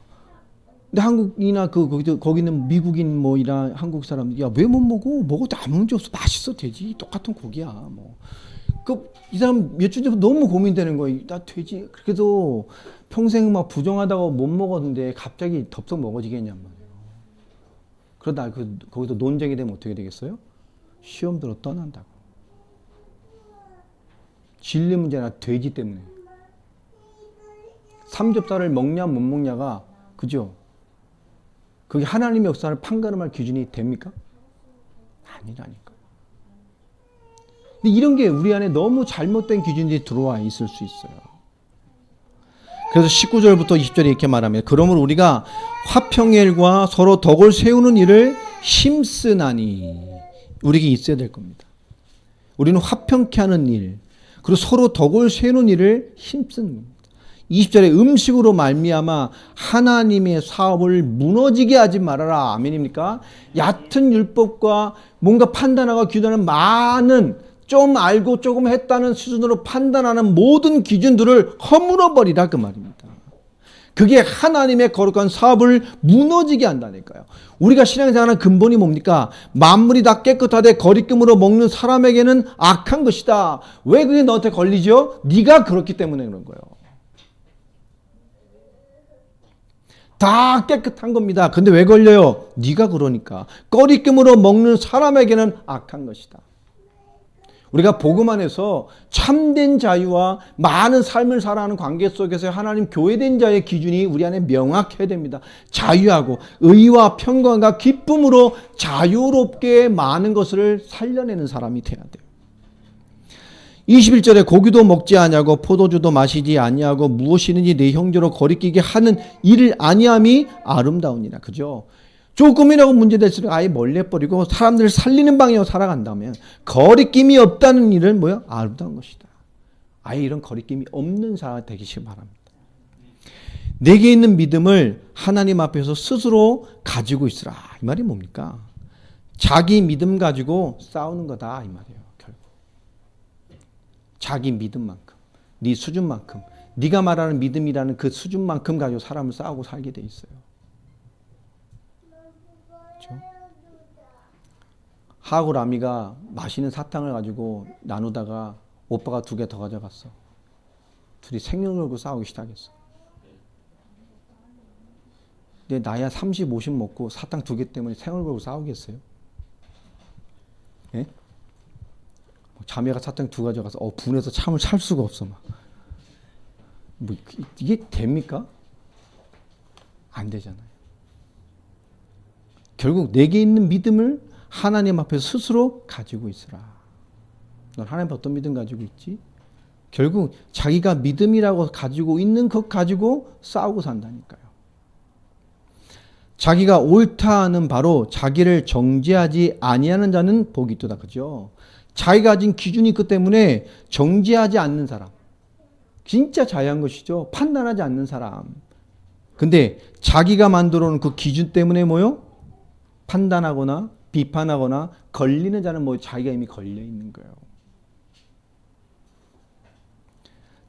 근데 한국이나 거기는 미국인 뭐이나 한국 사람, 야, 왜 못 먹어? 먹어도 아무 문제 없어. 맛있어, 돼지. 똑같은 고기야. 뭐. 이 사람 몇 주 전부터 너무 고민되는 거예요. 나 돼지, 그래도 평생 막 부정하다가 못 먹었는데 갑자기 덥석 먹어지겠냔 말이에요. 그러다 거기서 논쟁이 되면 어떻게 되겠어요? 시험 들어 떠난다고. 진리 문제나 돼지 때문에. 삼겹살을 먹냐 못 먹냐가, 그죠? 그게 하나님의 역사를 판가름할 기준이 됩니까? 아니라니까. 근데 이런 게 우리 안에 너무 잘못된 기준이 들어와 있을 수 있어요. 그래서 19절부터 20절에 이렇게 말합니다. 그러므로 우리가 화평일과 서로 덕을 세우는 일을 힘쓰나니. 우리에게 있어야 될 겁니다. 우리는 화평케 하는 일, 그리고 서로 덕을 세우는 일을 힘쓰는 겁니다. 20절에 음식으로 말미암아 하나님의 사업을 무너지게 하지 말아라. 아멘입니까? 얕은 율법과 뭔가 판단하고 규정하는 많은, 좀 알고 조금 했다는 수준으로 판단하는 모든 기준들을 허물어 버리라, 그 말입니다. 그게 하나님의 거룩한 사업을 무너지게 한다니까요. 우리가 신앙생활하는 근본이 뭡니까? 만물이 다 깨끗하되 거리낌으로 먹는 사람에게는 악한 것이다. 왜 그게 너한테 걸리죠? 네가 그렇기 때문에 그런 거예요. 다 깨끗한 겁니다. 근데 왜 걸려요? 네가 그러니까. 꺼리낌으로 먹는 사람에게는 악한 것이다. 우리가 복음 안에서 참된 자유와 많은 삶을 살아가는 관계 속에서 하나님 교회된 자의 기준이 우리 안에 명확해야 됩니다. 자유하고 의와 평강과 기쁨으로 자유롭게 많은 것을 살려내는 사람이 돼야 돼요. 21절에 고기도 먹지 아니하고 포도주도 마시지 아니하고 무엇이든지 내 형제로 거리끼게 하는 일을 아니함이 아름다우니라. 그죠? 조금이라고 문제될수록 아예 멀리버리고 사람들을 살리는 방향으로 살아간다면 거리낌이 없다는 일은 뭐야? 아름다운 것이다. 아예 이런 거리낌이 없는 사람이 되시기 바랍니다. 내게 있는 믿음을 하나님 앞에서 스스로 가지고 있으라. 이 말이 뭡니까? 자기 믿음 가지고 싸우는 거다 이 말이에요. 결국 자기 믿음만큼, 네 수준만큼, 네가 말하는 믿음이라는 그 수준만큼 가지고 사람을 싸우고 살게 돼 있어요. 하하고 라미가 마시는 사탕을 가지고 나누다가 오빠가 2개 더 가져갔어. 둘이 생명을 걸고 싸우기 시작했어. 근데 나야 30, 50 먹고 사탕 2개 때문에 생명을 걸고 싸우겠어요? 예? 자매가 사탕 2 가져가서 분해서 참을 찰 수가 없어 막. 뭐 이게 됩니까? 안 되잖아요. 결국 내게 있는 믿음을 하나님 앞에서 스스로 가지고 있으라. 넌 하나님 어떤 믿음 가지고 있지? 결국 자기가 믿음이라고 가지고 있는 것 가지고 싸우고 산다니까요. 자기가 옳다 하는 바로 자기를 정죄하지 아니하는 자는 복이 있도다. 그죠? 자기가 가진 기준이 있기 때문에 정죄하지 않는 사람. 진짜 자유한 것이죠. 판단하지 않는 사람. 근데 자기가 만들어 놓은 그 기준 때문에 뭐요? 판단하거나 비판하거나 걸리는 자는 뭐 자기가 이미 걸려 있는 거예요.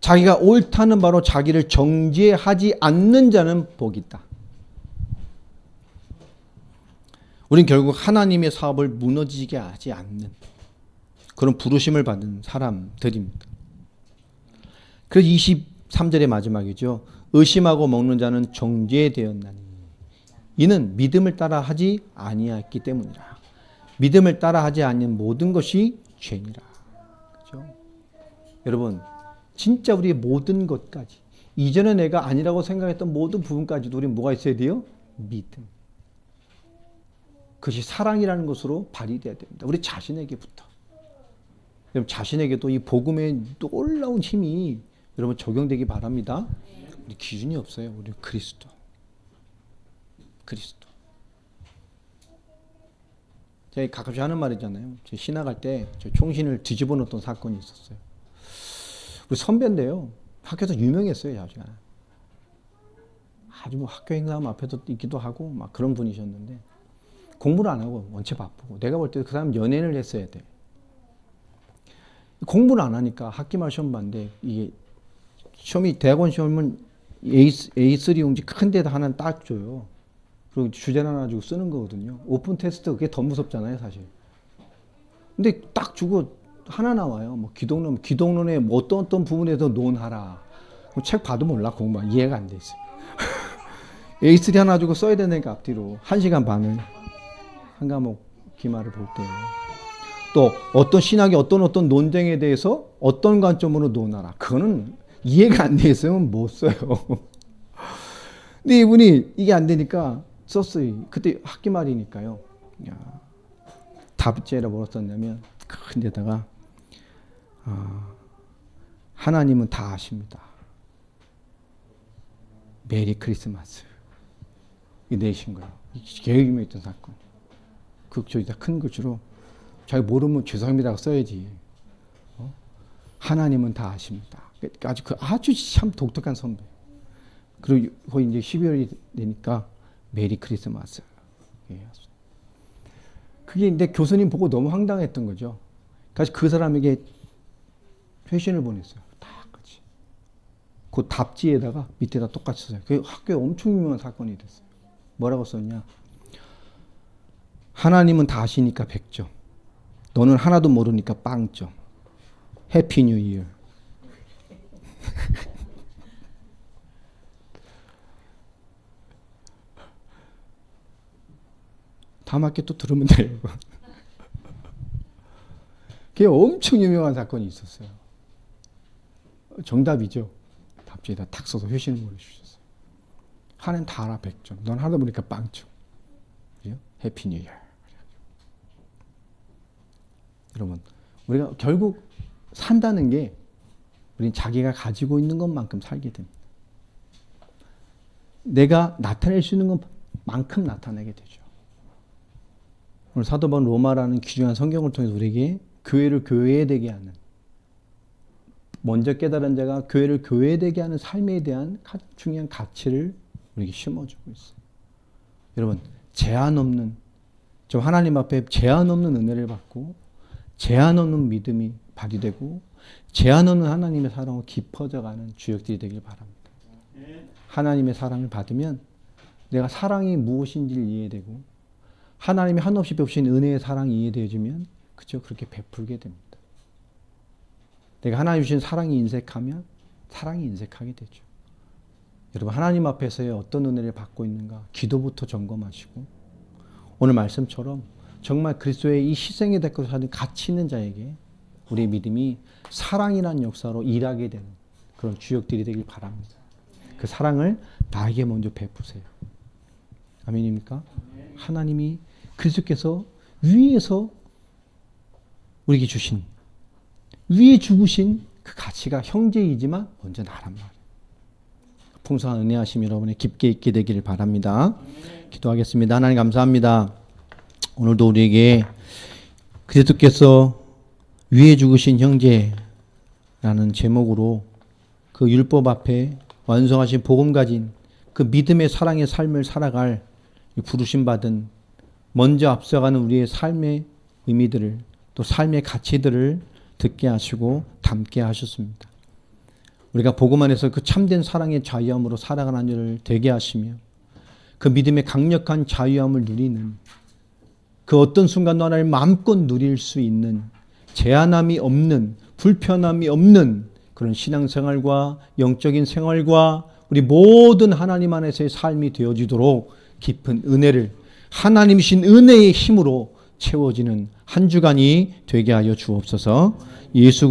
자기가 옳다는 바로 자기를 정죄하지 않는 자는 복이 있다. 우린 결국 하나님의 사업을 무너지게 하지 않는 그런 부르심을 받은 사람들입니다. 그래서 23절의 마지막이죠. 의심하고 먹는 자는 정죄되었나니 이는 믿음을 따라 하지 아니하였기 때문이라. 믿음을 따라 하지 않는 모든 것이 죄니라. 그렇죠? 여러분 진짜 우리의 모든 것까지 이전에 내가 아니라고 생각했던 모든 부분까지도 우리 뭐가 있어야 돼요? 믿음. 그것이 사랑이라는 것으로 발휘되어야 됩니다. 우리 자신에게부터. 여러분 자신에게도 이 복음의 놀라운 힘이 여러분 적용되기 바랍니다. 우리 기준이 없어요. 우리 그리스도. 제가 가끔씩 하는 말이잖아요. 제 신학할 때 저 총신을 뒤집어 놓던 사건이 있었어요. 우리 선배인데요. 학교에서 유명했어요. 아주 뭐 학교 행사 앞에도 있기도 하고 막 그런 분이셨는데 공부를 안 하고 원체 바쁘고 내가 볼 때 그 사람 연애를 했어야 돼. 공부를 안 하니까 학기말 시험 봤는데 이게 시험이 대학원 시험은 A3 용지 큰 데다 하나 딱 줘요. 그리고 주제를 하나 주고 쓰는 거거든요. 오픈 테스트 그게 더 무섭잖아요, 사실. 근데 딱 주고 하나 나와요. 뭐 기독론의 뭐 어떤 부분에서 논하라. 책 봐도 몰라, 공부 이해가 안 돼 있어요. A3 하나 주고 써야 되니까 앞뒤로 1시간 반을 한 과목 기말을 볼 때요. 또 어떤 신학의 어떤 논쟁에 대해서 어떤 관점으로 논하라. 그거는 이해가 안 돼 있으면 못 써요. 근데 이분이 이게 안 되니까 썼어요. 그때 학기 말이니까요. 답제라 뭐라 썼냐면 큰 데다가 하나님은 다 아십니다. 메리 크리스마스. 이 내신 거예요. 계획 유명했던 사건. 저기다 큰 글씨로 자기 모르면 죄송합니다 써야지. 하나님은 다 아십니다. 아주 참 독특한 선배. 그리고 거의 이제 12월이 되니까 메리 크리스마스. 그게 근데 교수님 보고 너무 황당했던 거죠. 그래서 그 사람에게 회신을 보냈어요. 다 같이. 그 답지에다가 밑에다 똑같이 써요. 그 학교에 엄청 유명한 사건이 됐어요. 뭐라고 썼냐? 하나님은 다 아시니까 100점. 너는 하나도 모르니까 빵점. 해피 뉴 이어. 다음 학기 또 들으면 돼요. 그게 엄청 유명한 사건이 있었어요. 정답이죠. 답지에다 탁 써서 회신을 보내주셨어요. 하나는 다 알아 100점. 넌 하다 보니까 빵점. 그죠? 해피 뉴 이어. 여러분, 우리가 결국 산다는 게 우리는 자기가 가지고 있는 것만큼 살게 됩니다. 내가 나타낼 수 있는 것만큼 나타내게 되죠. 오늘 사도 바울 로마라는 귀중한 성경을 통해서 우리에게 교회를 교회되게 하는, 먼저 깨달은 자가 교회를 교회되게 하는 삶에 대한 가장 중요한 가치를 우리에게 심어주고 있어요. 여러분, 제한 없는, 좀 하나님 앞에 제한 없는 은혜를 받고 제한 없는 믿음이 발휘되고 제한 없는 하나님의 사랑으로 깊어져가는 주역들이 되길 바랍니다. 하나님의 사랑을 받으면 내가 사랑이 무엇인지를 이해되고 하나님이 한없이 베푸신 은혜의 사랑이 이해되어지면 그저 그렇게 베풀게 됩니다. 내가 하나님 주신 사랑이 인색하면 사랑이 인색하게 되죠. 여러분, 하나님 앞에서의 어떤 은혜를 받고 있는가 기도부터 점검하시고 오늘 말씀처럼 정말 그리스도의 이 희생의 대가로 사는 가치 있는 자에게 우리의 믿음이 사랑이라는 역사로 일하게 되는 그런 주역들이 되길 바랍니다. 그 사랑을 나에게 먼저 베푸세요. 아멘입니까? 하나님이 그리스도께서 위에서 우리에게 주신, 위에 주신 그 가치가 형제이지만 먼저 나란 말이에요. 풍성한 은혜하심 여러분의 깊게 있게 되기를 바랍니다. 기도하겠습니다. 하나님 감사합니다. 오늘도 우리에게 그리스도께서 위에 죽으신 형제라는 제목으로 그 율법 앞에 완성하신 복음 가진 그 믿음의 사랑의 삶을 살아갈 부르심 받은 먼저 앞서가는 우리의 삶의 의미들을 또 삶의 가치들을 듣게 하시고 담게 하셨습니다. 우리가 복음 안에서 그 참된 사랑의 자유함으로 살아가는 일을 되게 하시며 그 믿음의 강력한 자유함을 누리는 그 어떤 순간도 하나를 마음껏 누릴 수 있는 제한함이 없는 불편함이 없는 그런 신앙생활과 영적인 생활과 우리 모든 하나님 안에서의 삶이 되어지도록 깊은 은혜를 하나님이신 은혜의 힘으로 채워지는 한 주간이 되게 하여 주옵소서. 예수